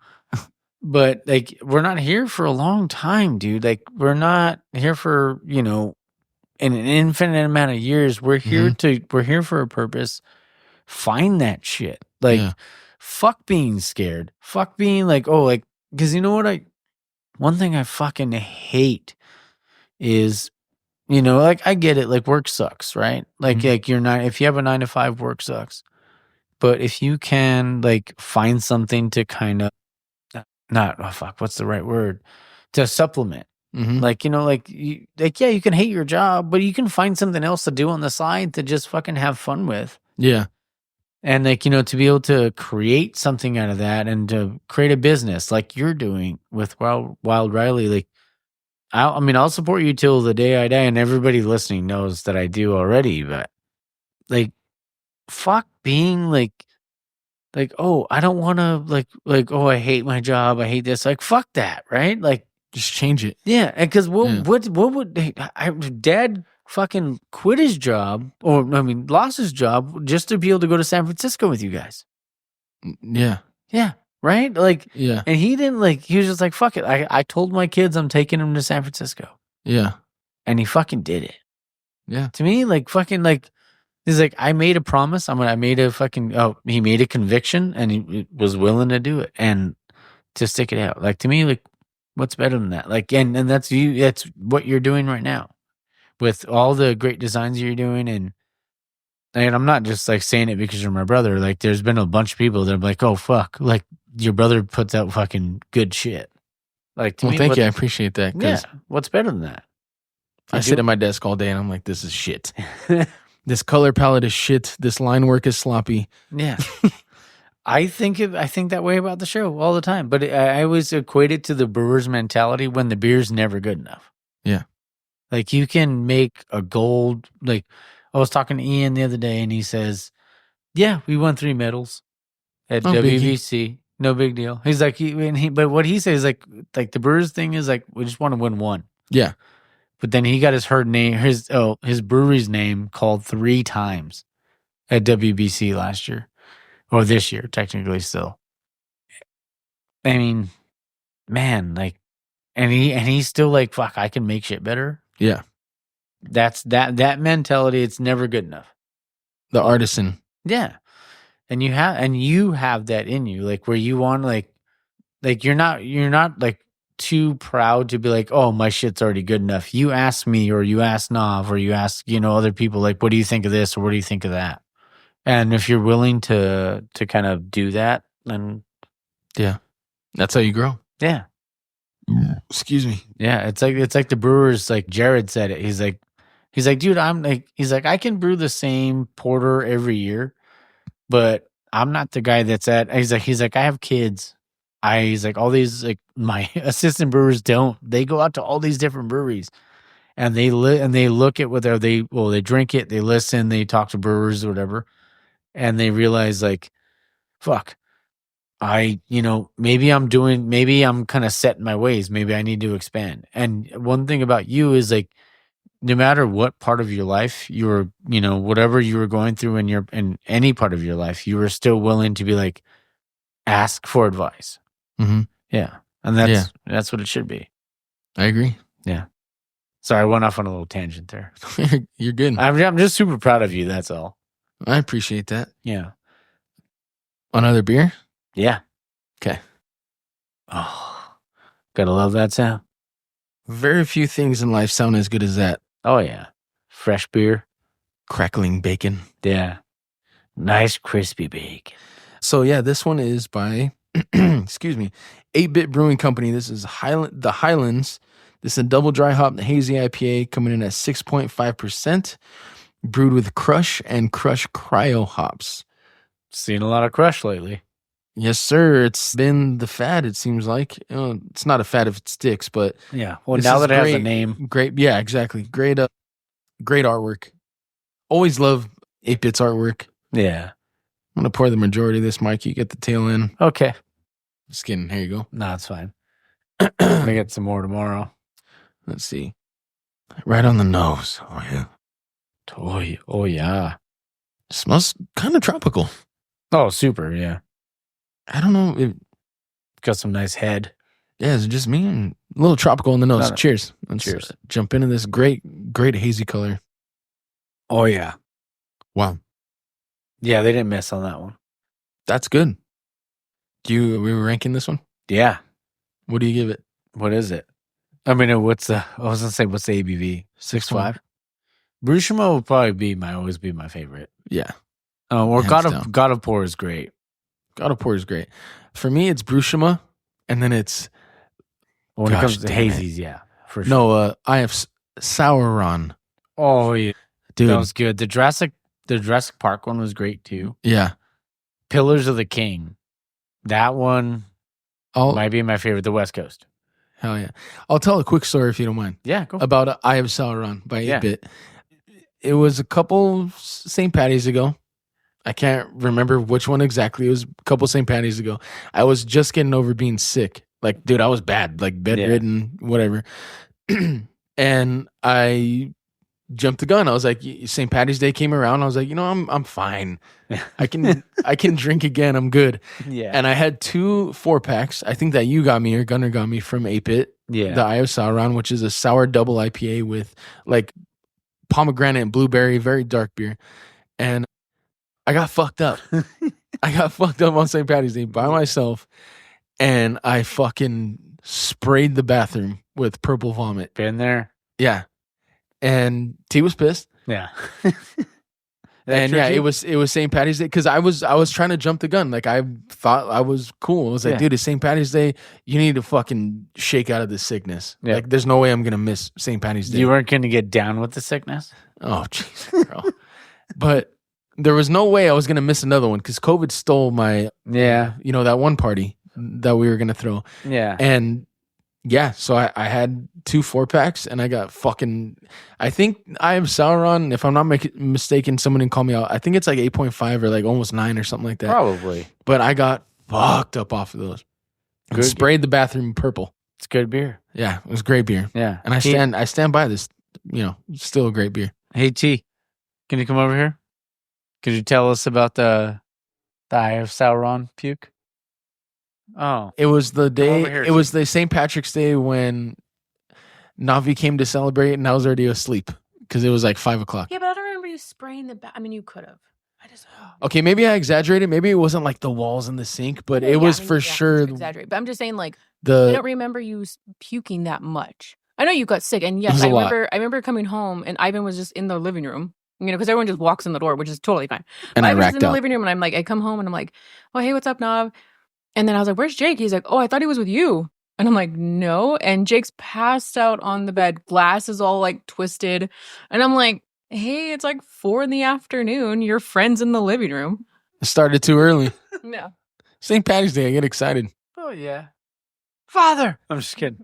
But like, we're not here for a long time, dude. Like, we're not here for, in an infinite amount of years. We're here we're here for a purpose. Find that shit. Like, fuck being scared. Fuck being like, oh, like, because you know what one thing I fucking hate is, like, I get it. Like, work sucks, right? Like, if you have a 9 to 5, work sucks. But if you can like find something to kind of what's the right word? To supplement. Like, you can hate your job, but you can find something else to do on the side to just fucking have fun with. Yeah. And like, to be able to create something out of that and to create a business like you're doing with Wild Riley, like I'll support you till the day I die, and everybody listening knows that I do already. But like, fuck being like, oh, I don't want to oh, I hate my job, I hate this. Like, fuck that, right? Like, Just change it. yeah, because Yeah. what would Dad fucking quit his job, or lost his job just to be able to go to San Francisco with you guys? Yeah. Yeah, right. Like, Yeah. and he didn't he was just like, fuck it. I told my kids I'm taking them to San Francisco, Yeah. and he fucking did it. Yeah. To me, he's like, I made a promise. I made a fucking he made a conviction, and he was willing to do it and to stick it out. Like, to me, like, what's better than that? Like, and that's you. That's what you're doing right now with all the great designs you're doing. And I'm not just like saying it because you're my brother. Like, there's been a bunch of people that are like, oh, fuck. Like, your brother puts out fucking good shit. Like, to Well, me, thank you. I appreciate that. Yeah. What's better than that? I sit at my desk all day and I'm like, this is shit. This color palette is shit. This line work is sloppy. Yeah. I think that way about the show all the time, but I always equate it to the brewer's mentality when the beer's never good enough. Yeah. Like, you can make a gold, like, I was talking to Ian the other day and he says, yeah, we won 3 medals at WBC. No big deal. He's like, but what he says, like the brewers thing is like, we just want to win one. Yeah. But then he got his brewery's name called 3 times at WBC last year. Or this year, technically still. I mean, man, like, and he's still like, fuck, I can make shit better. Yeah. That's that mentality. It's never good enough. The artisan. Yeah. And you have that in you, like, where you want like you're not like too proud to be like, oh, my shit's already good enough. You ask me, or you ask Nav, or you ask, other people, like, what do you think of this, or what do you think of that? And if you're willing to kind of do that, then yeah, that's how you grow. Yeah. Excuse me. Yeah, it's like the brewers, like Jared said it. He's like, dude, I can brew the same porter every year, but I'm not the guy that's at. He's like, I have kids. He's like, all these, like, my assistant brewers don't. They go out to all these different breweries, and they look at whether they drink it, they listen, they talk to brewers or whatever. And they realize, like, fuck, maybe I'm kind of set in my ways. Maybe I need to expand. And one thing about you is, like, no matter what part of your life you're, whatever you were going through in any part of your life, you were still willing to be like, ask for advice. Mm-hmm. Yeah. And that's what it should be. I agree. Yeah. Sorry, I went off on a little tangent there. You're good. I'm just super proud of you. That's all. I appreciate that. Yeah. Another beer? Yeah. Okay. Oh, gotta love that sound. Very few things in life sound as good as that. Oh, yeah. Fresh beer. Crackling bacon. Yeah. Nice crispy bacon. So, yeah, this one is by, excuse me, 8-Bit Brewing Company. This is the Highlands. This is a double dry hop hazy IPA coming in at 6.5%. Brewed with Crush and Crush Cryo hops. Seen a lot of Crush lately. Yes, sir. It's been the fad, it seems like. It's not a fad if it sticks, but... Yeah, well, now that it has a name. Great, yeah, exactly. Great artwork. Always love 8-Bit's artwork. Yeah. I'm going to pour the majority of this, Mike. You get the tail end. Okay. Just kidding. Here you go. No, it's fine. I'm going to get some more tomorrow. Let's see. Right on the nose. Oh, yeah. Oh, yeah. Smells kind of tropical. Oh, super, yeah. I don't know. Got some nice head. Yeah, is it just me? A little tropical in the nose. Cheers. Cheers. Jump into this great hazy color. Oh, yeah. Wow. Yeah, they didn't miss on that one. That's good. We were ranking this one? Yeah. What do you give it? What is it? what's the ABV? 6.5? Brushimo will probably always be my favorite. Yeah. Or God of War is great. God of War is great. For me, it's Brushima, and then it's... When it comes to hazies, yeah. For sure. No, I have Sauron. Oh, yeah. Dude. That was good. The Jurassic Park one was great, too. Yeah. Pillars of the King. That one might be my favorite. The West Coast. Hell yeah. I'll tell a quick story if you don't mind. Yeah, go. About Eye of Sauron by Yeah. 8-Bit. It was a couple St. Patty's ago. I can't remember which one exactly. It was a couple St. Patty's ago. I was just getting over being sick. Like, dude, I was bad, like bedridden, whatever. And I jumped the gun. I was like, St. Patty's Day came around. I was like, I'm fine. I can drink again. I'm good. Yeah. And I had 2 4-packs. I think that you got me or Gunner got me from 8-Bit. Yeah. The Eye of Sauron, which is a sour double IPA with like pomegranate and blueberry, very dark beer. And I got fucked up. I got fucked up on St. Patty's Day by myself. And I fucking sprayed the bathroom with purple vomit. Been there. Yeah. And T was pissed. Yeah. And yeah, it was St. Patty's Day because I was trying to jump the gun. Like I thought I was cool. I was like, dude, it's St. Patty's Day. You need to fucking shake out of this sickness. Yeah. Like there's no way I'm gonna miss St. Patty's Day. You weren't gonna get down with the sickness? Oh jeez, bro. But there was no way I was gonna miss another one because COVID stole my that one party that we were gonna throw. Yeah. And yeah, so I had 2 4-packs and I got fucking, I think I am Sauron. If I'm not mistaken, someone can call me out. I think it's like 8.5 or like almost 9 or something like that. Probably. But I got fucked up off of those. And sprayed the bathroom purple. It's good beer. Yeah, it was great beer. Yeah. And I stand by this, still a great beer. Hey T, can you come over here? Could you tell us about the Eye of Sauron puke? Oh, it was the day. It was the St. Patrick's Day when Navi came to celebrate, and I was already asleep because it was like 5:00. Yeah, but I don't remember you spraying the. I mean, you could have. Okay, maybe I exaggerated. Maybe it wasn't like the walls in the sink, but it was for sure. Exaggerate, but I'm just saying, like, I don't remember you puking that much. I know you got sick, and yes, I remember coming home, and Ivan was just in the living room. Because everyone just walks in the door, which is totally fine. And I was racked in the out. living room, and I'm like, I come home, and I'm like, oh, hey, what's up, Nav? And then I was like, where's Jake? He's like, oh, I thought he was with you. And I'm like, no. And Jake's passed out on the bed. Glass is all like twisted. And I'm like, hey, it's like 4 PM. Your friend's in the living room. It started too early. No. St. Patty's Day, I get excited. Oh, yeah. Father. I'm just kidding.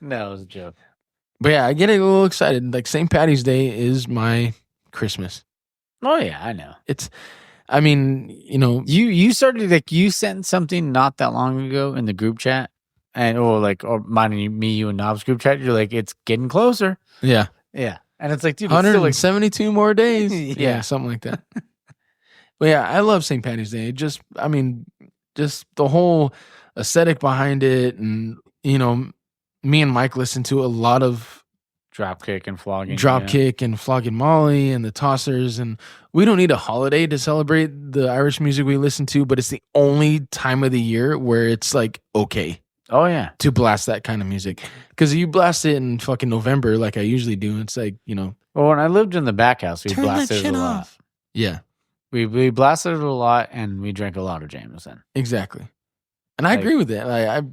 No, it was a joke. But yeah, I get a little excited. Like St. Patty's Day is my Christmas. Oh, yeah, I know. You started, like, you sent something not that long ago in the group chat, or mine, me, you, and Knob's group chat. You're like, it's getting closer. Yeah. Yeah. And it's like, dude, 172 more days. Yeah, something like that. But yeah, I love St. Patty's Day. Just the whole aesthetic behind it. And, me and Mike listen to a lot of Dropkick and Flogging. Dropkick and Flogging Molly and the Tossers. And we don't need a holiday to celebrate the Irish music we listen to, but it's the only time of the year where it's like, okay. Oh, yeah. To blast that kind of music. Because you blast it in fucking November like I usually do. It's like, Well, when I lived in the back house, we blasted it a lot. Yeah. We blasted it a lot, and we drank a lot of Jameson. Exactly. And I agree with that.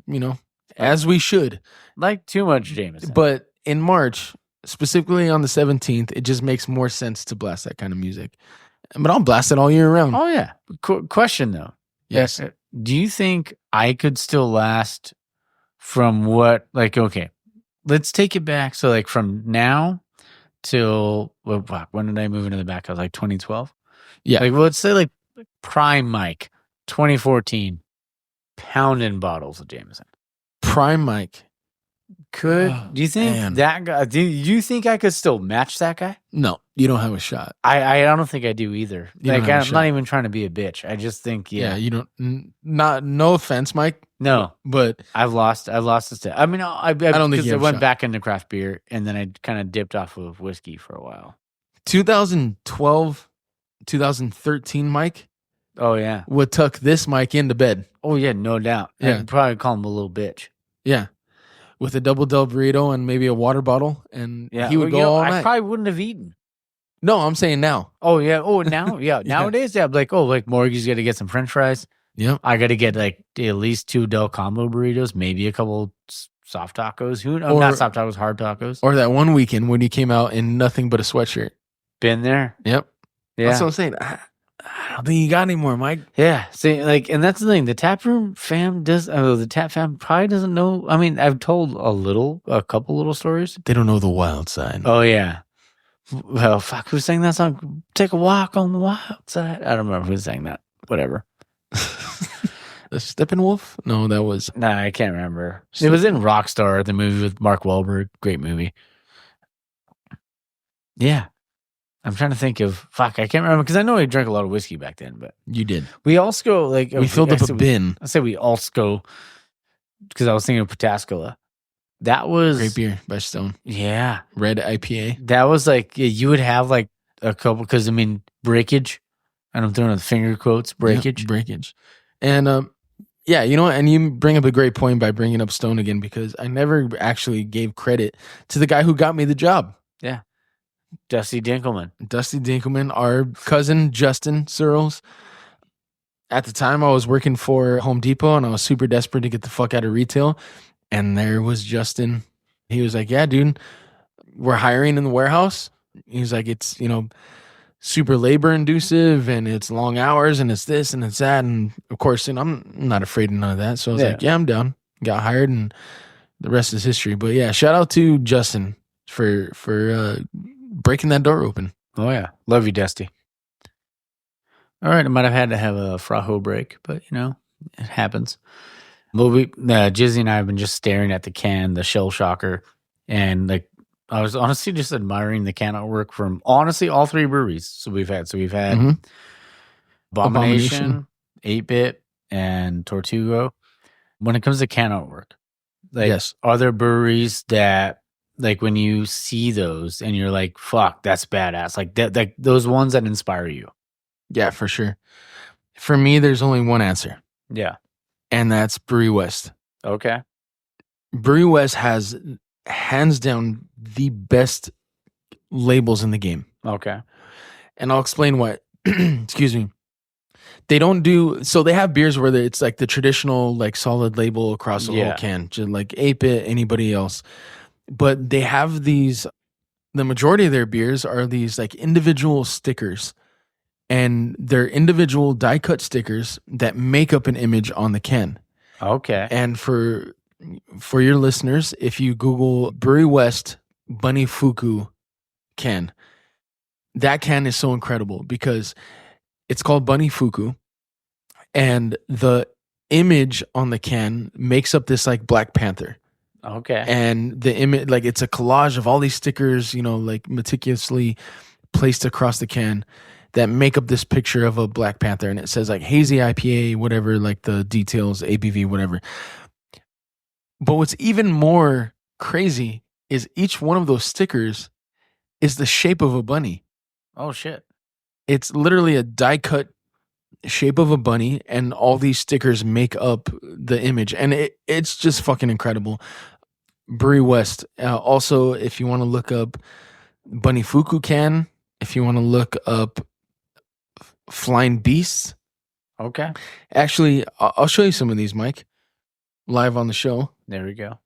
As we should. Like too much Jameson. But in March, specifically on the 17th, it just makes more sense to blast that kind of music. But I'll blast it all year round. Oh, yeah. Question, though. Yes. Do you think I could still last from what, okay, let's take it back. So, like, from now till, when did I move into the back house? Like 2012? Yeah. Let's say, like, prime Mike, 2014, pounding bottles of Jameson. Prime Mike. Do you think that guy? Do you think I could still match that guy? No, you don't have a shot. I don't think I do either. I'm not even trying to be a bitch. I just think you don't. No offense, Mike. No, but I've lost this. I mean, I don't think you have I went back into craft beer, and then I kind of dipped off of whiskey for a while. 2012, 2013, Mike. Oh yeah, would tuck this Mike into bed. Oh yeah, no doubt. Yeah, I'd probably call him a little bitch. Yeah. With a double Del burrito and maybe a water bottle, and he would go all night. I probably wouldn't have eaten. No, I'm saying now. Oh yeah. Oh now, yeah. Nowadays, yeah. Like Morgan's got to get some French fries. Yeah. I got to get like at least 2 Del Combo burritos, maybe a couple soft tacos. Not soft tacos, hard tacos. Or that one weekend when he came out in nothing but a sweatshirt. Been there. Yep. Yeah. That's what I'm saying. I don't think you got any more, Mike. Yeah. See, like, and that's the thing. The taproom fam the tap fam probably doesn't know. I mean, I've told a couple little stories. They don't know the wild side. Oh yeah. Well, fuck, who sang that song? Take a walk on the wild side. I don't remember who sang that. Whatever. The Steppenwolf? No, that was. Nah, I can't remember. It was in Rockstar, the movie with Mark Wahlberg. Great movie. Yeah. I'm trying to think of, I can't remember, because I know I drank a lot of whiskey back then, but. You did. We also go, like. We filled up a bin. I say we also go, because I was thinking of Pataskala. That was. Great beer by Stone. Yeah. Red IPA. That was like, you would have like a couple, because I mean, breakage. And I'm throwing the finger quotes, breakage. Yep, breakage. And, yeah, you know what? And you bring up a great point by bringing up Stone again, because I never actually gave credit to the guy who got me the job. Yeah. Dusty Dinkelman, our cousin Justin Searles. At the time, I was working for Home Depot, and I was super desperate to get the fuck out of retail. And there was Justin. He was like, yeah, dude, we're hiring in the warehouse. He was like, it's, super labor inducive, and it's long hours, and it's this and it's that. And of course, and I'm not afraid of none of that. So I was like, yeah, I'm down. Got hired, and the rest is history. But yeah, shout out to Justin for breaking that door open. Oh yeah. Love you, Dusty. All right. I might have had to have a Fraho break, but it happens. Well, Jizzy and I have been just staring at the can, the shell shocker, and like, I was honestly just admiring the can artwork from honestly all three breweries. So we've had Abomination, 8-Bit, and Tortugo. When it comes to can artwork, like, Yes. Are there breweries that, like, when you see those and you're like, fuck, that's badass, like that, like those ones that inspire you? Yeah, for sure. For me, there's only one answer. Yeah. And that's Brewery West. Okay. Brewery West has hands down the best labels in the game. Okay. And I'll explain what. Excuse me. They don't do, so they have beers where it's like the traditional, like, solid label across the whole can, just like 8-Bit, anybody else. But they have these, the majority of their beers are these like individual stickers, and they're individual die cut stickers that make up an image on the can. Okay. And for your listeners, if you Google Brewery West Bunny Fuku can, that can is so incredible because it's called Bunny Fuku, and the image on the can makes up this like Black Panther. Okay. And the image, like, it's a collage of all these stickers, like meticulously placed across the can that make up this picture of a Black Panther. And it says like hazy IPA, whatever, like the details, ABV, whatever. But what's even more crazy is each one of those stickers is the shape of a bunny. Oh, shit. It's literally a die cut shape of a bunny, and all these stickers make up the image. And it's just fucking incredible. Brewery West. Also, if you want to look up Bunny Fuku can, if you want to look up Flying Beasts. Okay. Actually, I'll show you some of these, Mike, live on the show. There we go.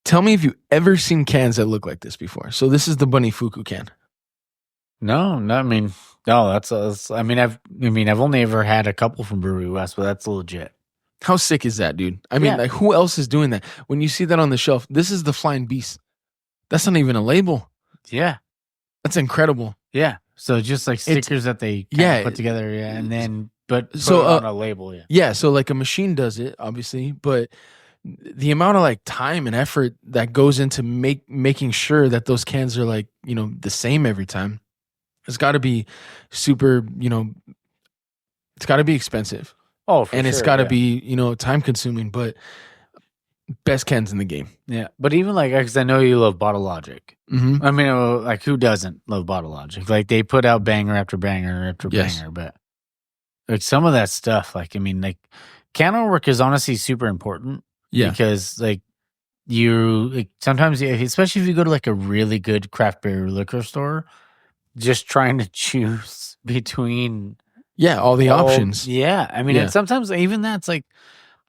Tell me if you've ever seen cans that look like this before. So this is the Bunny Fuku can. No, that's I've only ever had a couple from Brewery West, but that's legit. How sick is that, dude? I mean, like, who else is doing that? When you see that on the shelf, this is the Flying Beast. That's not even a label. Yeah. That's incredible. Yeah. So just like stickers that they put together, and then put on a label, Yeah, so like a machine does it, obviously, but the amount of like time and effort that goes into making sure that those cans are like, the same every time, it's got to be super, it's got to be expensive. Oh, for and sure, it's got to be, time consuming, but best cans in the game. Yeah. But even like, because I know you love Bottle Logic. Mm-hmm. I mean, like, who doesn't love Bottle Logic? Like, they put out banger after banger after banger, but like some of that stuff, like, I mean, like, can artwork is honestly super important. Yeah. Because like sometimes, especially if you go to like a really good craft beer liquor store, just trying to choose between all the options. Yeah. I mean, and sometimes even that's like,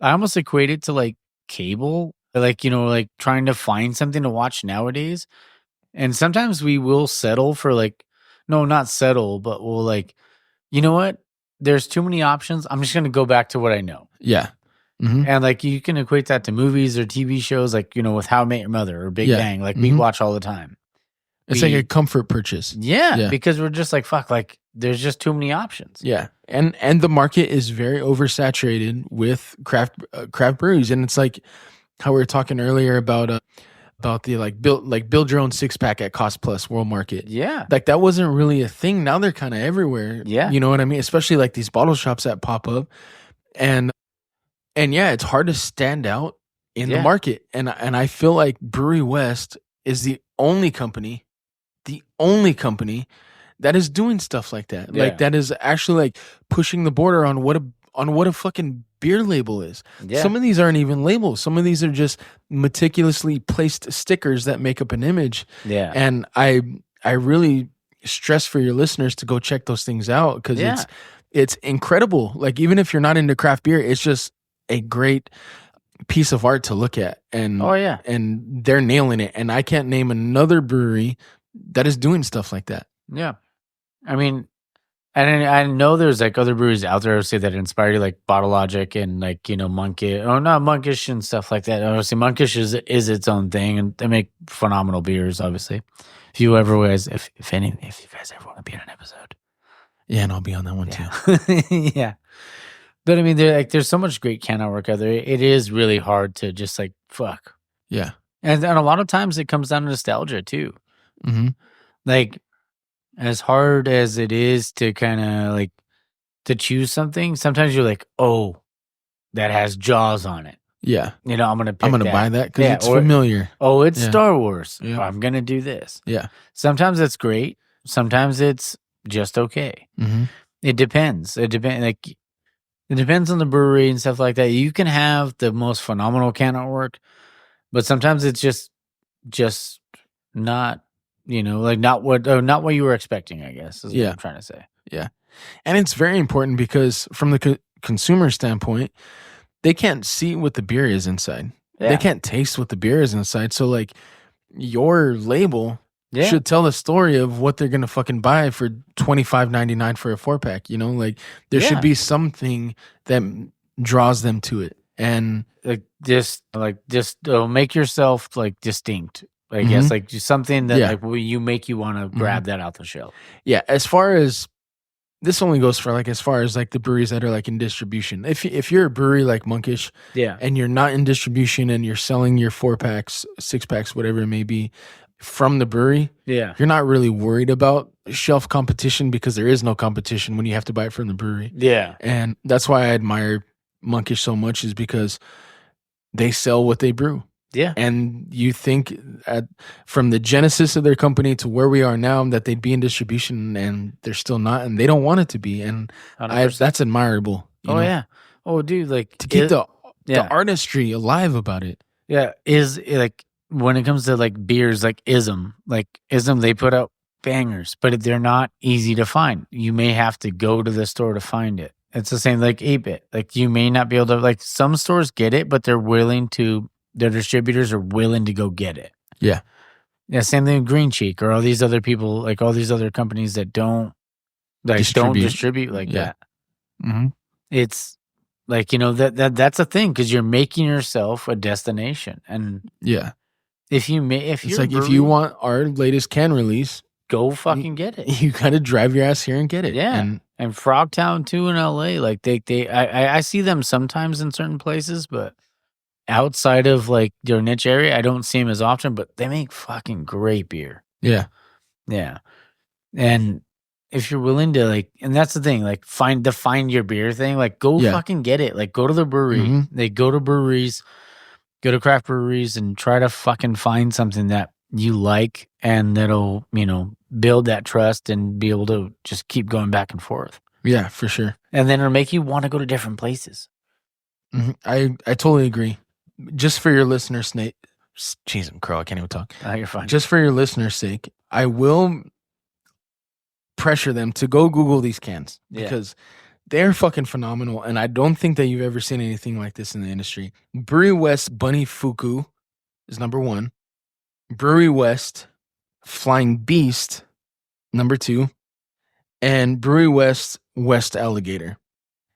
I almost equate it to like cable, like, like trying to find something to watch nowadays. And sometimes we will settle for like, no, not settle, but we'll like, you know what? there's too many options. I'm just gonna go back to what I know. Yeah. Mm-hmm. And like you can equate that to movies or TV shows, like with How I Met Your Mother or Big Yeah. Bang, like we Mhm. watch all the time. It's like a comfort purchase. Yeah, because we're just like fuck, like there's just too many options. Yeah, and the market is very oversaturated with craft breweries, and it's like how we were talking earlier about the build your own 6-pack at Cost Plus World Market. Yeah, Like that wasn't really a thing. Now they're kind of everywhere. Yeah. You know what I mean? Especially like these bottle shops that pop up, and yeah, it's hard to stand out in the market. And I feel like Brewery West is the only company that is doing stuff like that. Yeah. Like that is actually like pushing the border on what a fucking beer label is. Yeah. Some of these aren't even labels. Some of these are just meticulously placed stickers that make up an image. Yeah. And I really stress for your listeners to go check those things out because it's incredible. Like even if you're not into craft beer, it's just a great piece of art to look at. And and they're nailing it. And I can't name another brewery that is doing stuff like that. Yeah. I mean, and I know there's like other breweries out there, say that inspire you, like Bottle Logic and like, Monkish, or not Monkish and stuff like that. Obviously, Monkish is its own thing and they make phenomenal beers, obviously. If you guys ever want to be on an episode. Yeah, and I'll be on that one too. Yeah. But I mean, there's so much great can artwork out there. It is really hard to just like, fuck. Yeah. And a lot of times it comes down to nostalgia too. Mm-hmm. Like, as hard as it is to kind of like to choose something, sometimes you're like, oh, that has Jaws on it. Yeah. I'm gonna buy that because it's familiar. Oh, it's Star Wars. Yeah. I'm gonna do this. Yeah. Sometimes it's great. Sometimes it's just okay. Mm-hmm. It depends. It depends on the brewery and stuff like that. You can have the most phenomenal can artwork, but sometimes it's just not. Like not what you were expecting, I guess, is what I'm trying to say. Yeah. And it's very important because from the consumer standpoint, they can't see what the beer is inside. Yeah. They can't taste what the beer is inside. So like your label should tell the story of what they're going to fucking buy for $25.99 for a 4-pack, Like there should be something that draws them to it. And just make yourself like distinct. I guess like just something that like will you make you want to grab that out the shelf. Yeah, as far as this only goes for like as far as like the breweries that are like in distribution. If you're a brewery like Monkish, and you're not in distribution and you're selling your 4-packs, 6-packs, whatever it may be, from the brewery, you're not really worried about shelf competition because there is no competition when you have to buy it from the brewery. Yeah, and that's why I admire Monkish so much is because they sell what they brew. Yeah. And you think from the genesis of their company to where we are now that they'd be in distribution and they're still not and they don't want it to be. And that's admirable. You know? Yeah. Oh, dude, like to keep the artistry alive about it. Yeah. Is like when it comes to like beers, like Ism, they put out bangers, but they're not easy to find. You may have to go to the store to find it. It's the same like 8-Bit. Like you may not be able to, like some stores get it, but their distributors are willing to go get it. Yeah. Yeah. Same thing with Green Cheek or all these other people, like all these other companies that don't distribute like that. Mm-hmm. It's like, that's a thing because you're making yourself a destination. And if you want our latest can release, go fucking get it. You got to drive your ass here and get it. Yeah. And Frogtown too in LA, like I see them sometimes in certain places, but outside of like their niche area, I don't see them as often, but they make fucking great beer. Yeah. Yeah. And if you're willing to like, and that's the thing, like find your beer thing, like go fucking get it. Like go to the brewery. Mm-hmm. They go to breweries, go to craft breweries and try to fucking find something that you like and that'll, build that trust and be able to just keep going back and forth. Yeah, for sure. And then it'll make you want to go to different places. Mm-hmm. I totally agree. Just for your listeners' sake, jeez, I'm crow. I can't even talk. You're fine. Just for your listeners' sake, I will pressure them to go Google these cans because they're fucking phenomenal. And I don't think that you've ever seen anything like this in the industry. Brewery West Bunny Fuku is number 1. Brewery West Flying Beast, number 2. and Brewery West Alligator.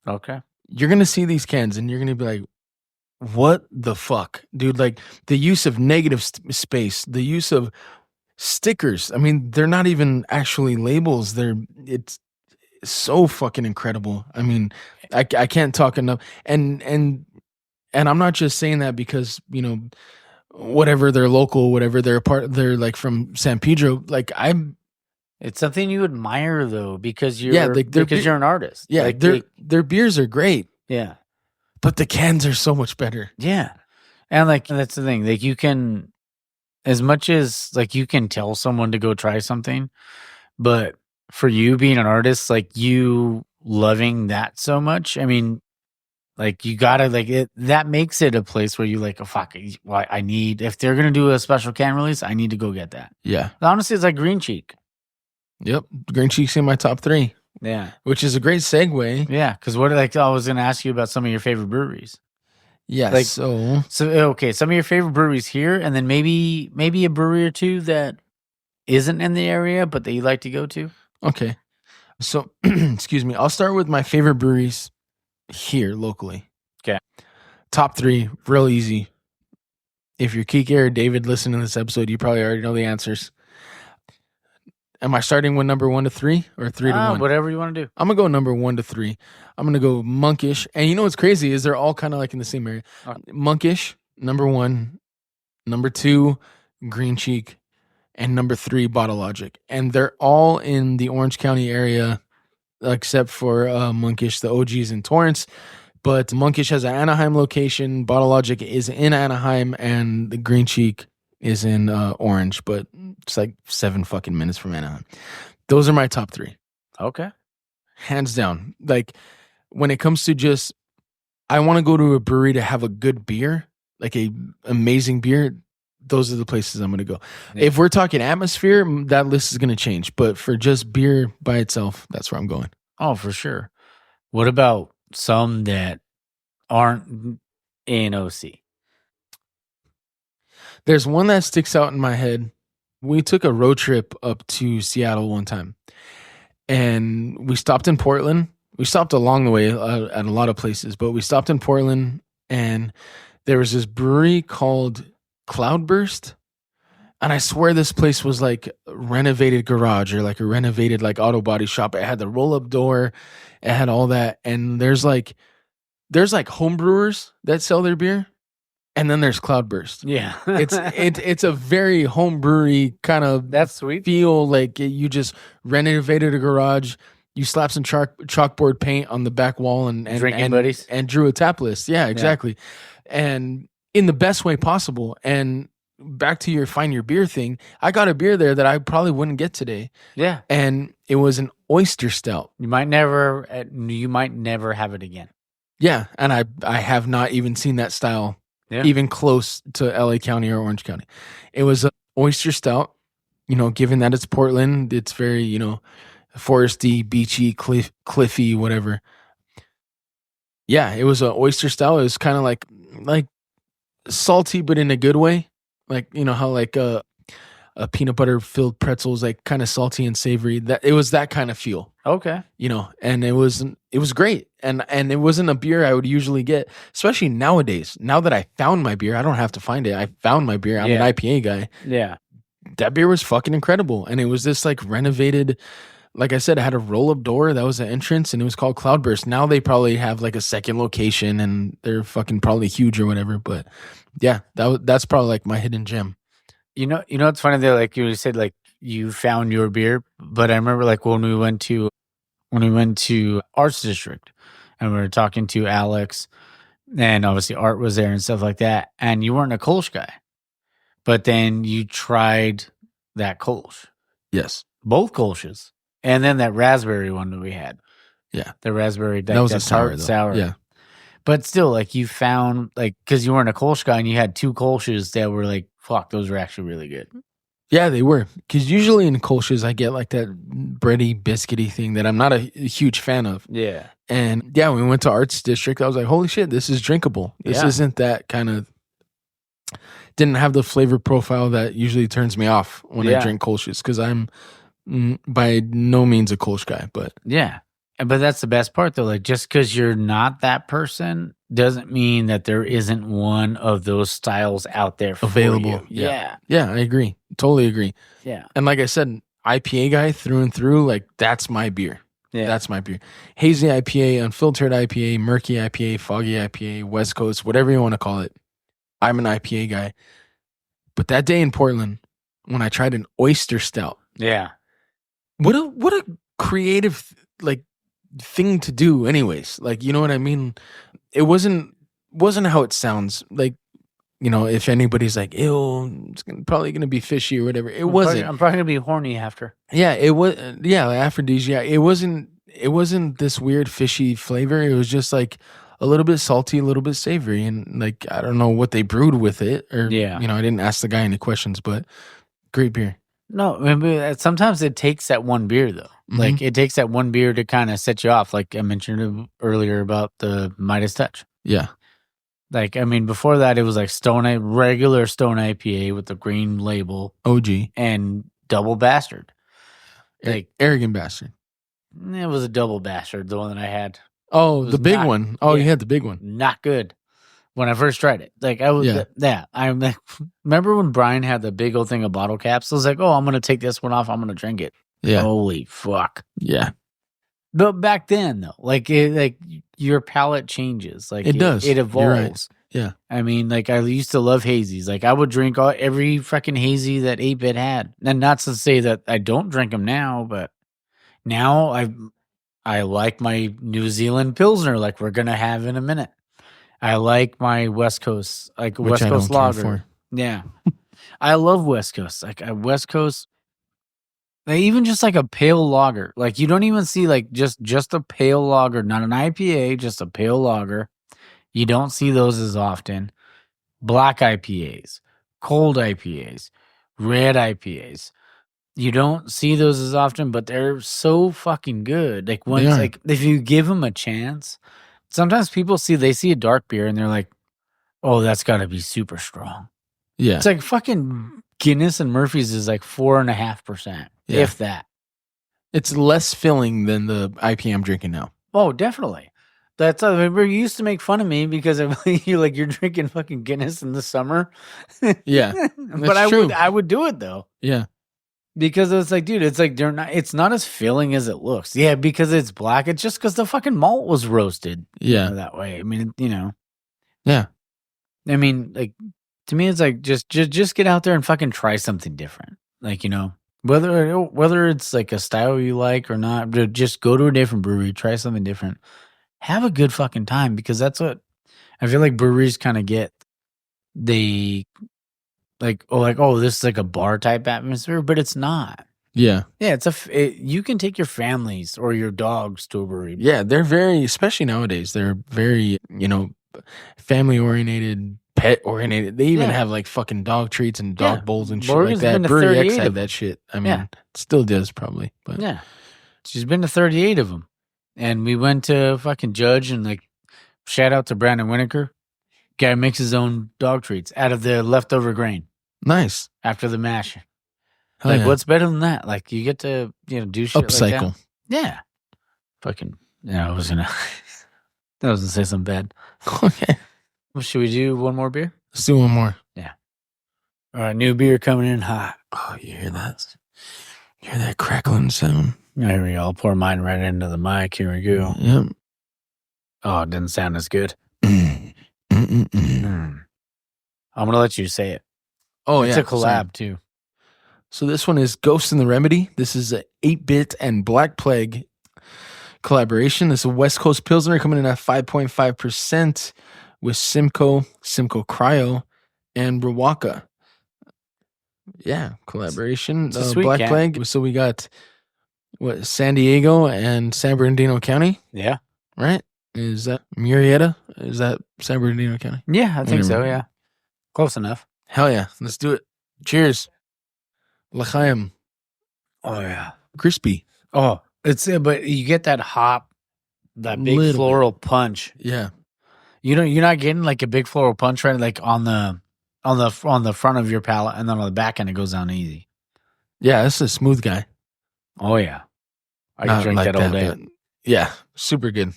Okay. You're going to see these cans and you're going to be like, what the fuck, dude? Like the use of negative space, the use of stickers. I mean, they're not even actually labels. It's so fucking incredible. I mean, I can't talk enough. And I'm not just saying that because, you know, whatever they're local, whatever they're like from San Pedro. Like it's something you admire though, because you're you're an artist. Yeah, like their beers are great. Yeah. But the cans are so much better. Yeah. And like that's the thing. Like you can, as much as like you can tell someone to go try something, but for you being an artist, like you loving that so much, I mean, like you gotta like it. That makes it a place where you like, oh fuck, I need, if they're gonna do a special can release, I need to go get that. Yeah. Honestly, it's like Green Cheek. Yep, Green Cheek's in my top 3. Yeah, which is a great segue. Yeah, because what like I was gonna ask you about some of your favorite breweries. Yeah, like so okay, some of your favorite breweries here, and then maybe a brewery or two that isn't in the area but that you like to go to. Okay, so excuse me, I'll start with my favorite breweries here locally. Okay, top 3, real easy. If you're Kike or David listening to this episode, you probably already know the answers. Am I starting with number 1 to 3 or 3 to 1? Whatever you want to do. I'm going to go number 1 to 3. I'm going to go Monkish. And you know what's crazy is they're all kind of like in the same area. Monkish, number 1. Number 2, Green Cheek. And number 3, Bottle Logic. And they're all in the Orange County area except for Monkish. The OG's in Torrance. But Monkish has an Anaheim location. Bottle Logic is in Anaheim. And the Green Cheek is in Orange, but it's like 7 fucking minutes from Anaheim. Those are my top 3. Okay. Hands down. Like when it comes to just, I want to go to a brewery to have a good beer, like a amazing beer. Those are the places I'm going to go. Yeah. If we're talking atmosphere, that list is going to change. But for just beer by itself, that's where I'm going. Oh, for sure. What about some that aren't in OC? There's one that sticks out in my head. We took a road trip up to Seattle one time, and we stopped in Portland. We stopped along the way at a lot of places, but we stopped in Portland, and there was this brewery called Cloudburst, and I swear this place was like a renovated garage or like a renovated like auto body shop. It had the roll-up door. It had all that, and there's like home brewers that sell their beer. And then there's Cloudburst. Yeah. it's a very home brewery kind of that's sweet feel. Like you just renovated a garage, you slapped some chalkboard paint on the back wall and drinking buddies and drew a tap list. Yeah, exactly. Yeah. And in the best way possible. And back to your find your beer thing, I got a beer there that I probably wouldn't get today. Yeah. And it was an oyster stout. You might never have it again. Yeah. And I have not even seen that style. Yeah. Even close to LA County or Orange County. It was an oyster stout, you know, given that it's Portland, it's very, you know, foresty, beachy, cliffy, whatever. Yeah, it was an oyster stout. It was kind of like salty, but in a good way. Like, you know, how like a peanut butter filled pretzel is like kind of salty and savory. That it was that kind of feel. Okay. You know, and it was great. And it wasn't a beer I would usually get, especially nowadays. Now that I found my beer, I don't have to find it. I found my beer. I'm an IPA guy. Yeah. That beer was fucking incredible. And it was this like renovated, like I said, it had a roll-up door. That was the entrance, and it was called Cloudburst. Now they probably have like a second location, and they're fucking probably huge or whatever. But yeah, that's probably like my hidden gem. You know, it's funny that like you said, like you found your beer, but I remember like when we went to Arts District, and we were talking to Alex, and obviously Art was there and stuff like that, and you weren't a Kolsch guy, but then you tried that Kolsch. Yes, both Kolsches, and then that raspberry one that we had. Yeah, the raspberry that was a sour. Yeah. But still, like you found, like, because you weren't a Kolsch guy and you had 2 Kolsches that were like, fuck, those were actually really good. Yeah, they were. Because usually in Kolsches, I get like that bready, biscuity thing that I'm not a huge fan of. Yeah. And yeah, when we went to Arts District, I was like, holy shit, this is drinkable. This isn't that kind of, didn't have the flavor profile that usually turns me off when I drink Kolsches. Because I'm By no means a Kolsch guy, but Yeah. But that's the best part, though. Like, just because you're not that person doesn't mean that there isn't one of those styles out there for available. you. Yeah. Yeah, I agree. Totally agree. Yeah. And like I said, IPA guy through and through, like that's my beer. Yeah. That's my beer. Hazy IPA, unfiltered IPA, murky IPA, foggy IPA, West Coast, whatever you want to call it. I'm an IPA guy. But that day in Portland, when I tried an oyster stout, Yeah. what a creative like thing to do anyways. Like, you know what I mean? It wasn't how it sounds. Like, you know, if anybody's like, ew, it's probably gonna be fishy or whatever. It wasn't. I'm probably gonna be horny after. Yeah, it was. Yeah, like aphrodisiac. It wasn't. It wasn't this weird fishy flavor. It was just like a little bit salty, a little bit savory, and like I don't know what they brewed with it, or Yeah. you know, I didn't ask the guy any questions, but great beer. No, I mean, sometimes it takes that one beer, though. Like, it takes that one beer to kind of set you off. Like I mentioned earlier about the Midas Touch. Yeah, Like, I mean, before that, it was like regular Stone IPA with the green label OG, and Double Bastard. Like, arrogant bastard. it was a Double Bastard, the one that I had. Oh, was the big not- one. Oh, you yeah. had the big one. Not good when I first tried it. Like, I was, Yeah. I like, remember when Brian had the big old thing of bottle caps? I was like, oh, I'm going to take this one off. I'm going to drink it. Yeah, Holy fuck. yeah. But back then, though, like your palate changes. Like It does. It You're right. evolves. Yeah. I mean, like I used to love hazies. Like I would drink every fucking hazy that 8-Bit had. And not to say that I don't drink them now, but now I like my New Zealand Pilsner, like we're gonna have in a minute. I like my West Coast, like Which West I Coast don't care lager. for. Yeah, I love West Coast. Like West Coast. Like even just like a pale lager, like you don't even see like just a pale lager, not an IPA, just a pale lager. You don't see those as often. Black IPAs, cold IPAs, red IPAs. You don't see those as often, but they're so fucking good. Like once, are. like if you give them a chance, sometimes people they see a dark beer and they're like, "Oh, that's got to be super strong." Yeah. It's like fucking Guinness and Murphy's is like 4.5%, Yeah. if that. It's less filling than the IPA I'm drinking now. Oh, definitely. That's remember you used to make fun of me because you're drinking fucking Guinness in the summer. Yeah, but true. I would do it though. Yeah. Because it's like, dude, it's like it's not as filling as it looks. Yeah, because it's black. It's just because the fucking malt was roasted. Yeah. That way. I mean, you know. Yeah. I mean, like to me, it's like just get out there and fucking try something different. Like, you know, whether it's like a style you like or not, just go to a different brewery, try something different. Have a good fucking time, because that's what I feel like breweries kind of get. They oh, this is like a bar type atmosphere, but it's not. Yeah. Yeah, you can take your families or your dogs to a brewery. Yeah. They're very, especially nowadays, they're very, you know, family oriented, pet oriented. They even have like fucking dog treats and dog bowls and shit Morgan's like been that. to Brewery X 38 had of that shit. I mean, Yeah. it still does probably, but Yeah. She's been to 38 of them. And we went to fucking Judge and like, shout out to Brandon Winokur. Guy makes his own dog treats out of the leftover grain nice. after the mash. Hell Like, yeah. what's better than that? Like, you get to, you know, do shit like Upcycle. that. Yeah. Fucking, yeah, I was gonna say something bad. Okay. Well, should we do one more beer? Let's do one more. All right, new beer coming in hot. Oh, you hear that? You hear that crackling sound? Here we go. I'll pour mine right into the mic. Here we go. Yep. Oh, it didn't sound as good. Mm. Mm-mm-mm. I'm going to let you say it. Oh, It's yeah. a collab, too. So this one is Ghost in the Remedy. This is a 8-Bit and Black Plague collaboration. This is a West Coast Pilsner coming in at 5.5% with Simcoe Cryo, and Rawaka. Yeah, collaboration. It's a sweet Black can. Plague. So we got San Diego and San Bernardino County, Yeah. right? Is that Murrieta? Is that San Bernardino County? Yeah, I think so, Whatever. yeah. Close enough. Hell yeah. Let's do it. Cheers. L'chaim. Oh, yeah. Crispy. Oh, but you get that hop, that big Little floral punch. Yeah. You're not getting like a big floral punch right like on the front of your palate, and then on the back end it goes down easy. Yeah, that's a smooth guy. Oh yeah, I Not can drink like that all day. but yeah, super good.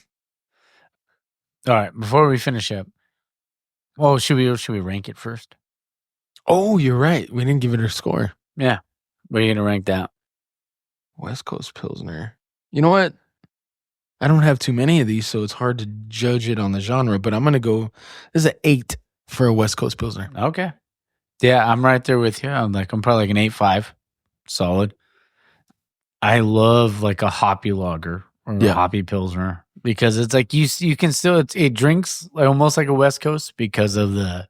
All right, before we finish up, well, should we rank it first? Oh, you're right. We didn't give it a score. Yeah, where are you gonna rank that? West Coast Pilsner. You know what? I don't have too many of these, so it's hard to judge it on the genre, but I'm going to go, this is an 8 for a West Coast Pilsner. Okay. Yeah, I'm right there with you. I'm probably like an 8.5. Solid. I love like a hoppy lager or a hoppy Pilsner because it's like you can still, it drinks like almost like a West Coast because of that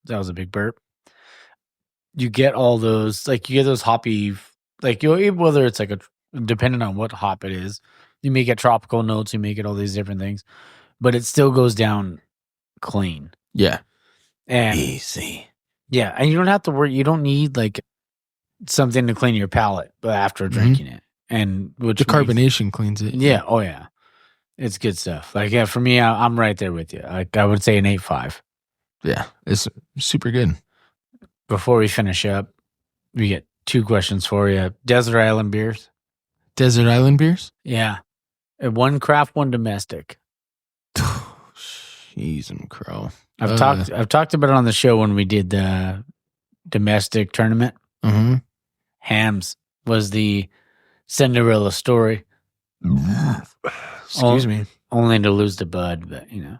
was a big burp. You get all those, like you get those hoppy, like whether it's like depending on what hop it is, you may get tropical notes, you may get all these different things, but it still goes down clean. Yeah. And easy. Yeah. And you don't have to worry. You don't need like something to clean your palate after drinking it. And which the carbonation cleans it. Yeah. Oh yeah. It's good stuff. Like, yeah, for me, I'm right there with you. Like I would say an 8.5. Yeah. It's super good. Before we finish up, we get 2 questions for you. Desert Island beers. Desert Island beers? Yeah. 1 craft, 1 domestic. Jeez and crow. I've talked about it on the show when we did the domestic tournament. Mm-hmm. Hams was the Cinderella story. Excuse me. Only to lose to Bud, but you know.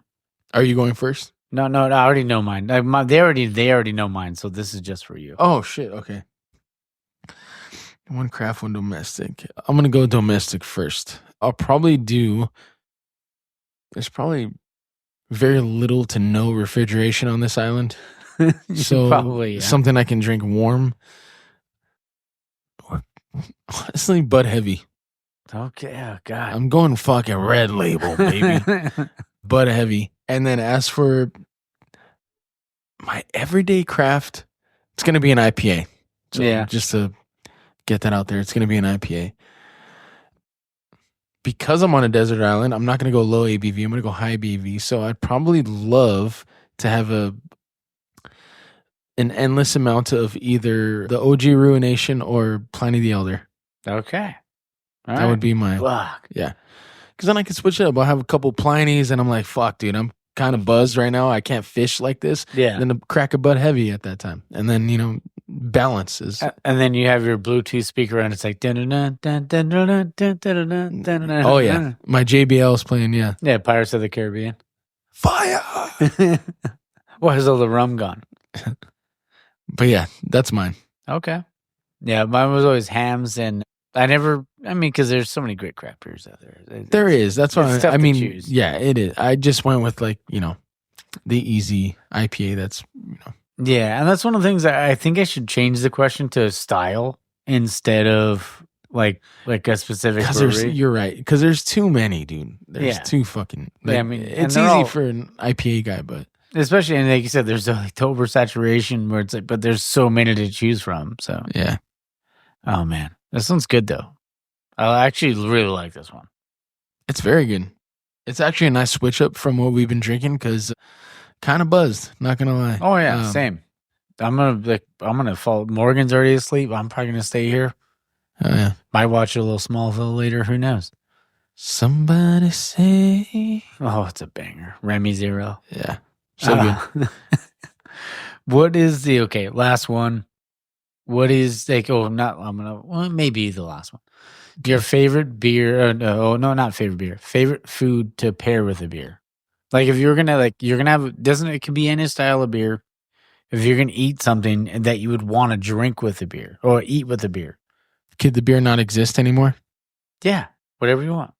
Are you going first? No, I already know mine. They already know mine, so this is just for you. Oh shit! Okay. 1 craft, 1 domestic. I'm gonna go domestic first. I'll probably do. There's probably very little to no refrigeration on this island, so probably, something I can drink warm. Honestly, Bud Heavy. Okay, oh God. I'm going fucking Red Label, baby. Bud Heavy. And then as for my everyday craft, it's going to be an IPA. So just to get that out there, it's going to be an IPA. Because I'm on a desert island, I'm not going to go low ABV. I'm going to go high ABV. So I'd probably love to have an endless amount of either the OG Ruination or Pliny the Elder. Okay. That would be my... Fuck. Yeah. Because then I can switch it up. I'll have a couple Pliny's and I'm like, fuck, dude, I'm kind of buzzed right now. I can't fish like this. Yeah. And then crack a Bud Heavy at that time. And then, balance is... And then you have your Bluetooth speaker and it's like... Oh, yeah. My JBL is playing, yeah. Yeah, Pirates of the Caribbean. Fire! Why is all the rum gone? But yeah, that's mine. Okay. Yeah, mine was always Hams and... because there's so many great craft beers out there. There is. That's why choose. Yeah, it is. I just went with the easy IPA that's, Yeah, and that's one of the things that I think I should change the question to style instead of like a specific brewery. You're right. Because there's too many, dude. There's too fucking... it's easy for an IPA guy, but... Especially, and like you said, there's like the oversaturation where it's like, but there's so many to choose from. So, yeah. Oh, man. This one's good, though. I actually really like this one. It's very good. It's actually a nice switch up from what we've been drinking because kind of buzzed, not going to lie. Oh, yeah, same. I'm gonna fall. Morgan's already asleep. I'm probably going to stay here. Oh, yeah. Might watch a little Smallville later. Who knows? Somebody say. Oh, it's a banger. Remy Zero. Yeah. So good. What is last one. What is maybe the last one. Your favorite beer? Not favorite beer. Favorite food to pair with a beer. Like if you're gonna have it could be any style of beer. If you're gonna eat something that you would want to drink with a beer or eat with a beer. Could the beer not exist anymore? Yeah, whatever you want.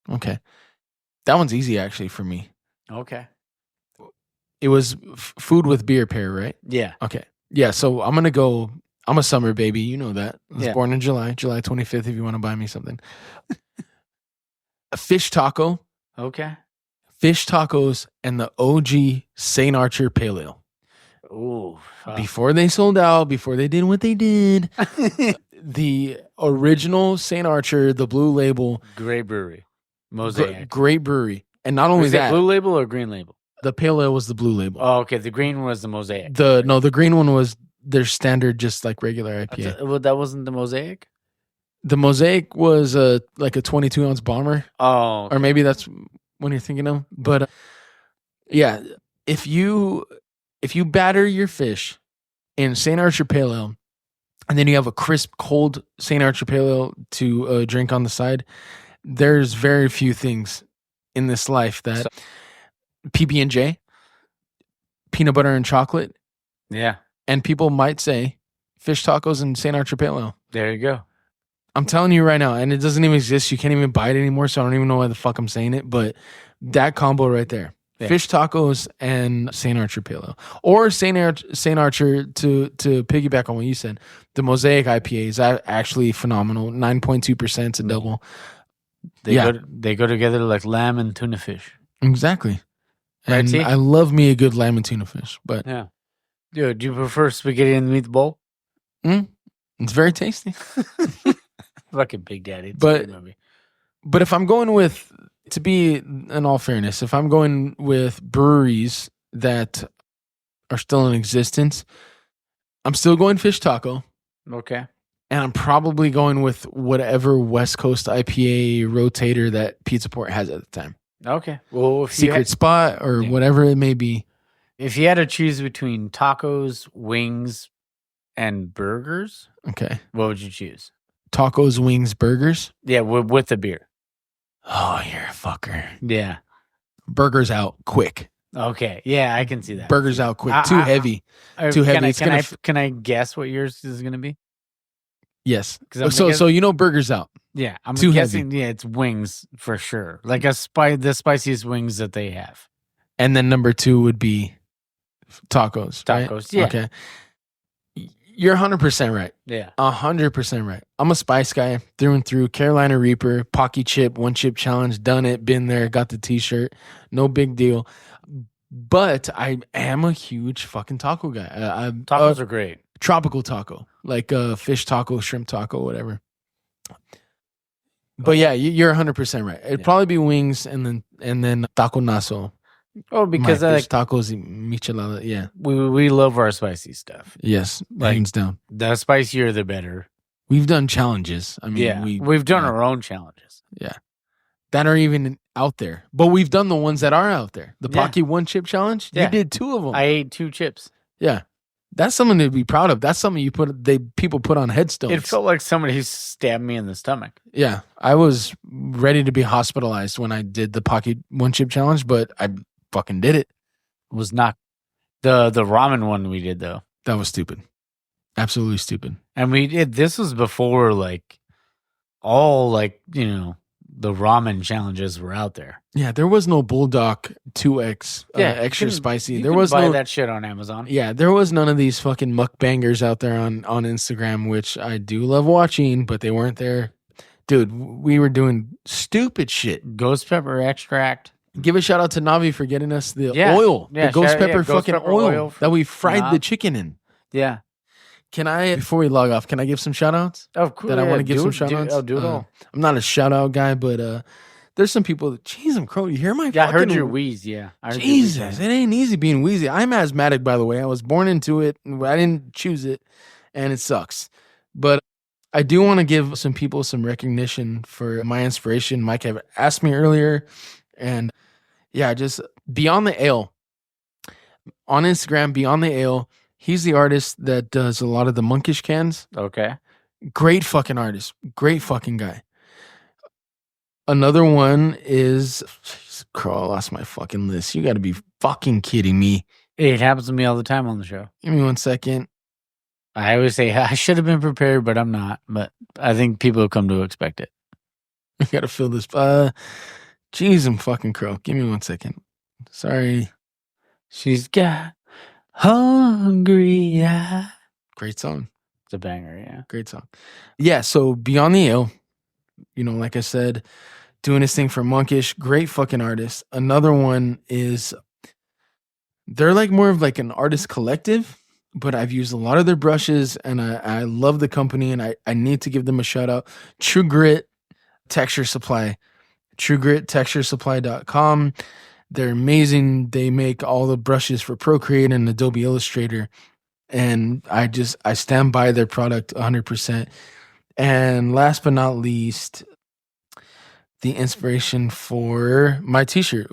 Okay, that one's easy actually for me. Okay, it was food with beer pair, right? Yeah. Okay. Yeah. So I'm gonna go. I'm a summer baby. You know that. I was born in July 25th, if you want to buy me something. A fish taco. Okay. Fish tacos and the OG St. Archer Pale Ale. Ooh. Before they sold out, before they did what they did, the original St. Archer, the Blue Label. Great brewery. Mosaic. Great brewery. And not only that. Blue Label or Green Label? The Pale Ale was the Blue Label. Oh, okay. The green was the Mosaic. The green one was their standard, just like regular IPA. That wasn't the Mosaic? The Mosaic was like a 22-ounce bomber, Oh, or maybe that's what you're thinking of. But yeah, if you batter your fish in St. Archer Pale Ale, and then you have a crisp, cold St. Archer Pale Ale to drink on the side, there's very few things in this life that PB&J, peanut butter and chocolate, yeah. and people might say fish tacos and St. Archer Pale Ale. There you go. I'm telling you right now, and it doesn't even exist. You can't even buy it anymore, so I don't even know why the fuck I'm saying it. But that combo right there, fish tacos and St. Archer Pale Ale, or St. Archer to piggyback on what you said, the Mosaic IPA is actually phenomenal. 9.2%, it's a double. They go together like lamb and tuna fish. Exactly. And Right, I love me a good lamb and tuna fish, but yeah. Dude, do you prefer spaghetti and meatball? it's very tasty. Fucking Big Daddy. It's But- a good movie. But if I'm going with, to be in all fairness, if I'm going with breweries that are still in existence, I'm still going fish taco, Okay. and I'm probably going with whatever West Coast IPA rotator that Pizza Port has at the time. Okay. Well, if Secret spot or whatever it may be. if you had to choose between tacos, wings, and burgers, Okay. what would you choose? Tacos, wings, burgers. Yeah, with the beer. Oh, you're a fucker. Yeah. Burgers out quick. Okay. Yeah, I can see that. Burgers out quick. Too heavy. Too heavy. It's gonna Can I guess what yours is going to be? Yes. 'Cause I'm So guessing- you know burgers out. Yeah, I'm Too guessing. Yeah, it's wings for sure. Like the spiciest wings that they have. And then number 2 would be tacos. Right? Tacos. Yeah. Okay. You're 100% right. Yeah. 100% right. I'm a spice guy through and through. Carolina Reaper, Pocky Chip, One Chip Challenge, done it, been there, got the t-shirt. No big deal. But I am a huge fucking taco guy. Tacos are great. Tropical taco, like fish taco, shrimp taco, whatever. But yeah, you're 100% right. It'd probably be wings and then taco naso. Oh, because My I fish tacos y michelada. Yeah. we love our spicy stuff. Yes. Like- Hands down. The spicier, the better. We've done challenges. I mean, Yeah, we've done our own challenges. that are even out there. But we've done the ones that are out there. The Yeah. Pocky One Chip Challenge. Yeah. You did 2 of them. I ate 2 chips. yeah. That's something to be proud of. That's something people put on headstones. It felt like somebody stabbed me in the stomach. Yeah. I was ready to be hospitalized when I did the Pocky One Chip Challenge, but I fucking did it. It was not the ramen one we did though. That was stupid. Absolutely stupid. And this was before like all like, the ramen challenges were out there. Yeah, there was no Bulldog 2X extra spicy. There was buy no that shit on Amazon. Yeah, there was none of these fucking mukbangers out there on Instagram, which I do love watching, but they weren't there. Dude, we were doing stupid shit. Ghost pepper extract. Give a shout out to Navi for getting us the Yeah. oil, Yeah, the ghost shout out- pepper yeah, ghost fucking pepper oil, oil that we fried Nav. the chicken in. Yeah. Can I, before we log off, can I give some shout outs? Of course. That I want to give some shout outs? I'll do it all. I'm not a shout out guy, but there's some people that, jeez, I'm crow. You hear my Yeah, I heard fucking your wheeze. Yeah. I heard your wheeze. Jesus, it ain't easy being wheezy. I'm asthmatic, by the way. I was born into it. I didn't choose it, and it sucks. But I do want to give some people some recognition for my inspiration. Mike had asked me earlier, and yeah, just Beyond the Ale on Instagram. Beyond the Ale. He's the artist that does a lot of the monkish cans. Okay. Great fucking artist. Great fucking guy. Another one is Crow. I lost my fucking list. You got to be fucking kidding me. It happens to me all the time on the show. Give me 1 second. I always say I should have been prepared, but I'm not. But I think people have come to expect it. I got to fill this. Jeez, I'm fucking Crow. Give me 1 second. Sorry. She's got hungry eyes. Great song. It's a banger, yeah. Great song. Yeah, so Beyond the Ale, like I said, doing his thing for Monkish. Great fucking artist. Another one is, they're like more of like an artist collective, but I've used a lot of their brushes and I love the company and I need to give them a shout out. True Grit Texture Supply. TrueGritTextureSupply.com. They're amazing. They make all the brushes for Procreate and Adobe Illustrator. And I stand by their product 100%. And last but not least, the inspiration for my t-shirt,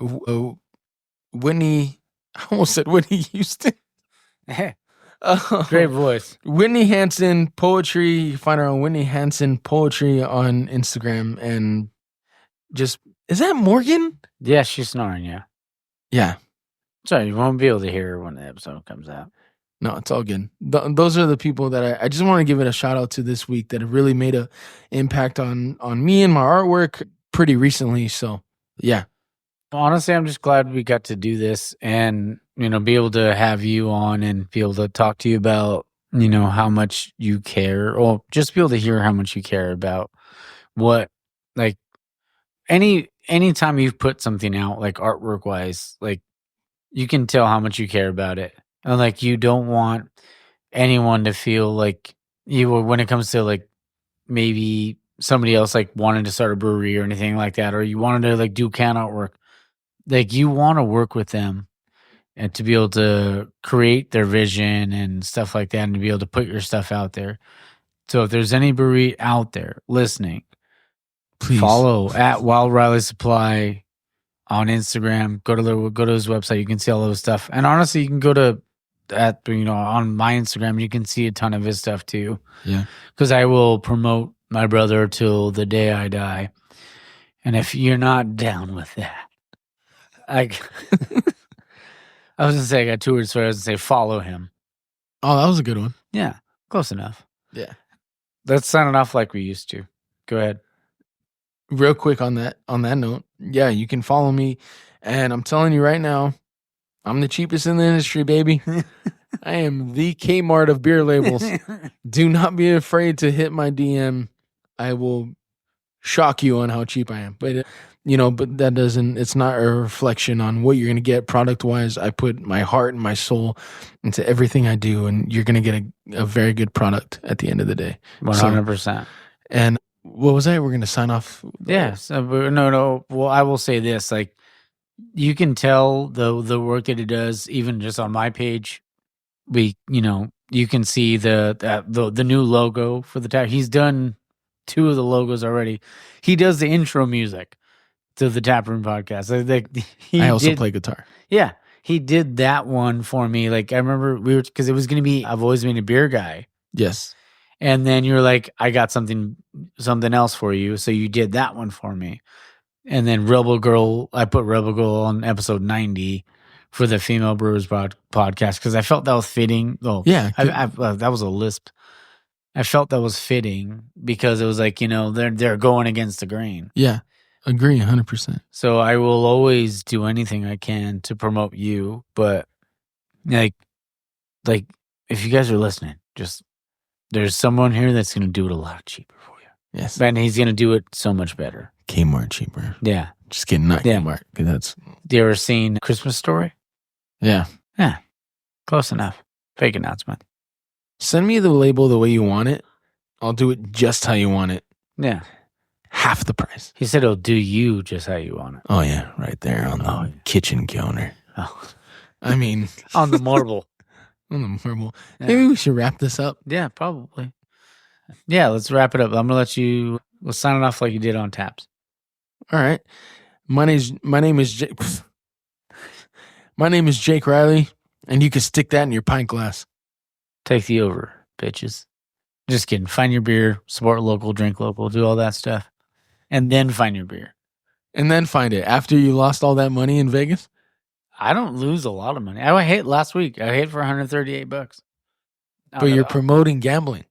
Whitney, I almost said Whitney Houston. Great voice. Whitney Hansen Poetry. You find her on Whitney Hansen Poetry on Instagram. And just, is that Morgan? Yeah, she's snoring, yeah. Yeah. Sorry, you won't be able to hear her when the episode comes out. No, it's all good. Those are the people that I just want to give it a shout out to this week that have really made a impact on me and my artwork pretty recently. So, yeah. Honestly, I'm just glad we got to do this and, be able to have you on and be able to talk to you about, how much you care, or just be able to hear how much you care about what, like, anytime you've put something out, like artwork wise, like, you can tell how much you care about it. And like, you don't want anyone to feel like when it comes to like maybe somebody else like wanting to start a brewery or anything like that, or you wanted to like do can artwork, like you want to work with them and to be able to create their vision and stuff like that and to be able to put your stuff out there. So if there's any brewery out there listening, Please follow at Wild Riley Supply on Instagram. Go to his website. You can see all of his stuff. And honestly, you can go to on my Instagram. You can see a ton of his stuff too. Yeah, because I will promote my brother till the day I die. And if you're not down with that, I was gonna say I got 2 words for it. I was gonna say follow him. Oh, that was a good one. Yeah, close enough. Yeah. Let's sign it off like we used to. Go ahead. Real quick on that note, yeah, you can follow me, and I'm telling you right now, I'm the cheapest in the industry, baby. I am the Kmart of beer labels. Do not be afraid to hit my DM. I will shock you on how cheap I am. But but that doesn't. It's not a reflection on what you're gonna get product wise. I put my heart and my soul into everything I do, and you're gonna get a very good product at the end of the day. 100%. And what was that? We're gonna sign off. Yeah. So, no. Well, I will say this: like, you can tell the work that he does, even just on my page. You can see the new logo for the tap. He's done 2 of the logos already. He does the intro music to the Taproom podcast. I also play guitar. Yeah, he did that one for me. Like I remember because it was going to be I've always been a beer guy. Yes. And then you're like, I got something else for you. So you did that one for me. And then Rebel Girl, I put Rebel Girl on episode 90 for the Female Brewers podcast because I felt that was fitting. Oh, yeah. That was a lisp. I felt that was fitting because it was like, they're going against the grain. Yeah. Agree 100%. So I will always do anything I can to promote you. But like if you guys are listening, just there's someone here that's going to do it a lot cheaper for you. Yes. And he's going to do it so much better. Kmart cheaper. Yeah. Just kidding. Not Kmart. Because that's. Do you ever seen Christmas Story? Yeah. Yeah. Close enough. Fake announcement. Send me the label the way you want it. I'll do it just how you want it. Yeah. Half the price. He said he'll do you just how you want it. Oh, yeah. Right there on the kitchen counter. Oh. I mean. On the marble. On the marble. Yeah. Maybe we should wrap this up. Yeah, probably. Yeah, let's wrap it up. I'm going to we'll sign it off like you did on Taps. All right. My name is Jake. My name is Jake Riley, and you can stick that in your pint glass. Take the over, bitches. Just kidding. Find your beer, support local, drink local, do all that stuff. And then find your beer. And then find it. After you lost all that money in Vegas? I don't lose a lot of money. I hit last week. I hit for $138. But you're promoting gambling.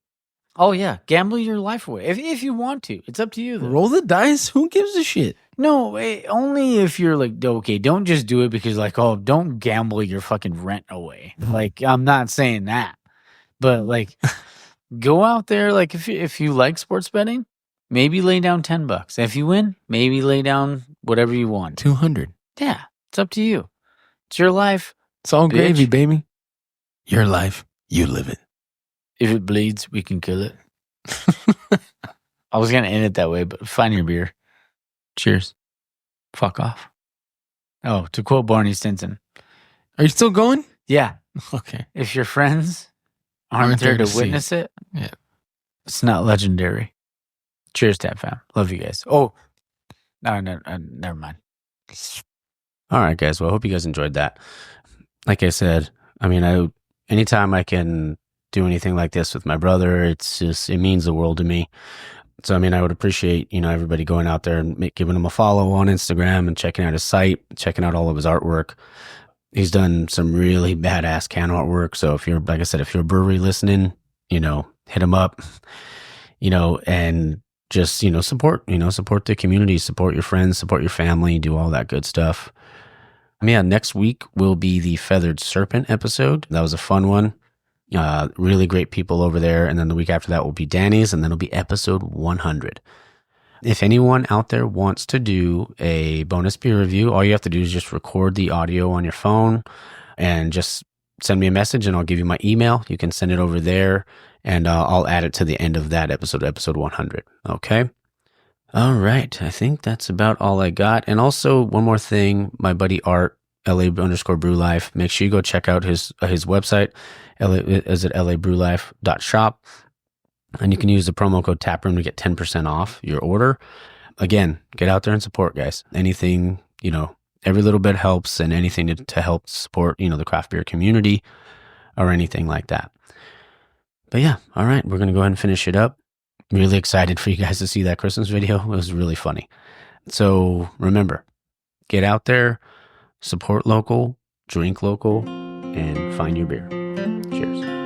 Oh, yeah. Gamble your life away. If you want to. It's up to you, though. Roll the dice. Who gives a shit? No, only if you're like, okay, don't just do it because like, oh, don't gamble your fucking rent away. Like, I'm not saying that. But like, go out there. Like, if you like sports betting, maybe lay down $10. If you win, maybe lay down whatever you want. 200. Yeah, it's up to you. It's your life. It's all gravy, baby. Your life, you live it. If it bleeds, we can kill it. I was going to end it that way, but find your beer. Cheers. Fuck off. Oh, to quote Barney Stinson. Are you still going? Yeah. Okay. If your friends aren't there to witness it, yeah, it's not legendary. Cheers, Tap Fam. Love you guys. Oh, no, never mind. All right, guys. Well, I hope you guys enjoyed that. Like I said, I mean, anytime I can do anything like this with my brother, it means the world to me. So, I mean, I would appreciate, everybody going out there and giving him a follow on Instagram and checking out his site, checking out all of his artwork. He's done some really badass can artwork. So if you're, like I said, if you're a brewery listening, hit him up, and just, support the community, support your friends, support your family, do all that good stuff. Yeah, next week will be the Feathered Serpent episode. That was a fun one. Really great people over there. And then the week after that will be Danny's, and then it'll be episode 100. If anyone out there wants to do a bonus beer review, all you have to do is just record the audio on your phone and just send me a message, and I'll give you my email. You can send it over there, and I'll add it to the end of that episode 100. Okay? All right. I think that's about all I got. And also, one more thing, my buddy Art, LA_Brew Life. Make sure you go check out his website. Is it labrewlife.shop. And you can use the promo code TAPROOM to get 10% off your order. Again, get out there and support, guys. Anything, every little bit helps, and anything to help support, the craft beer community or anything like that. But yeah, all right, we're going to go ahead and finish it up. Really excited for you guys to see that Christmas video. It was really funny. So remember, get out there, support local, drink local, and find your beer. Cheers.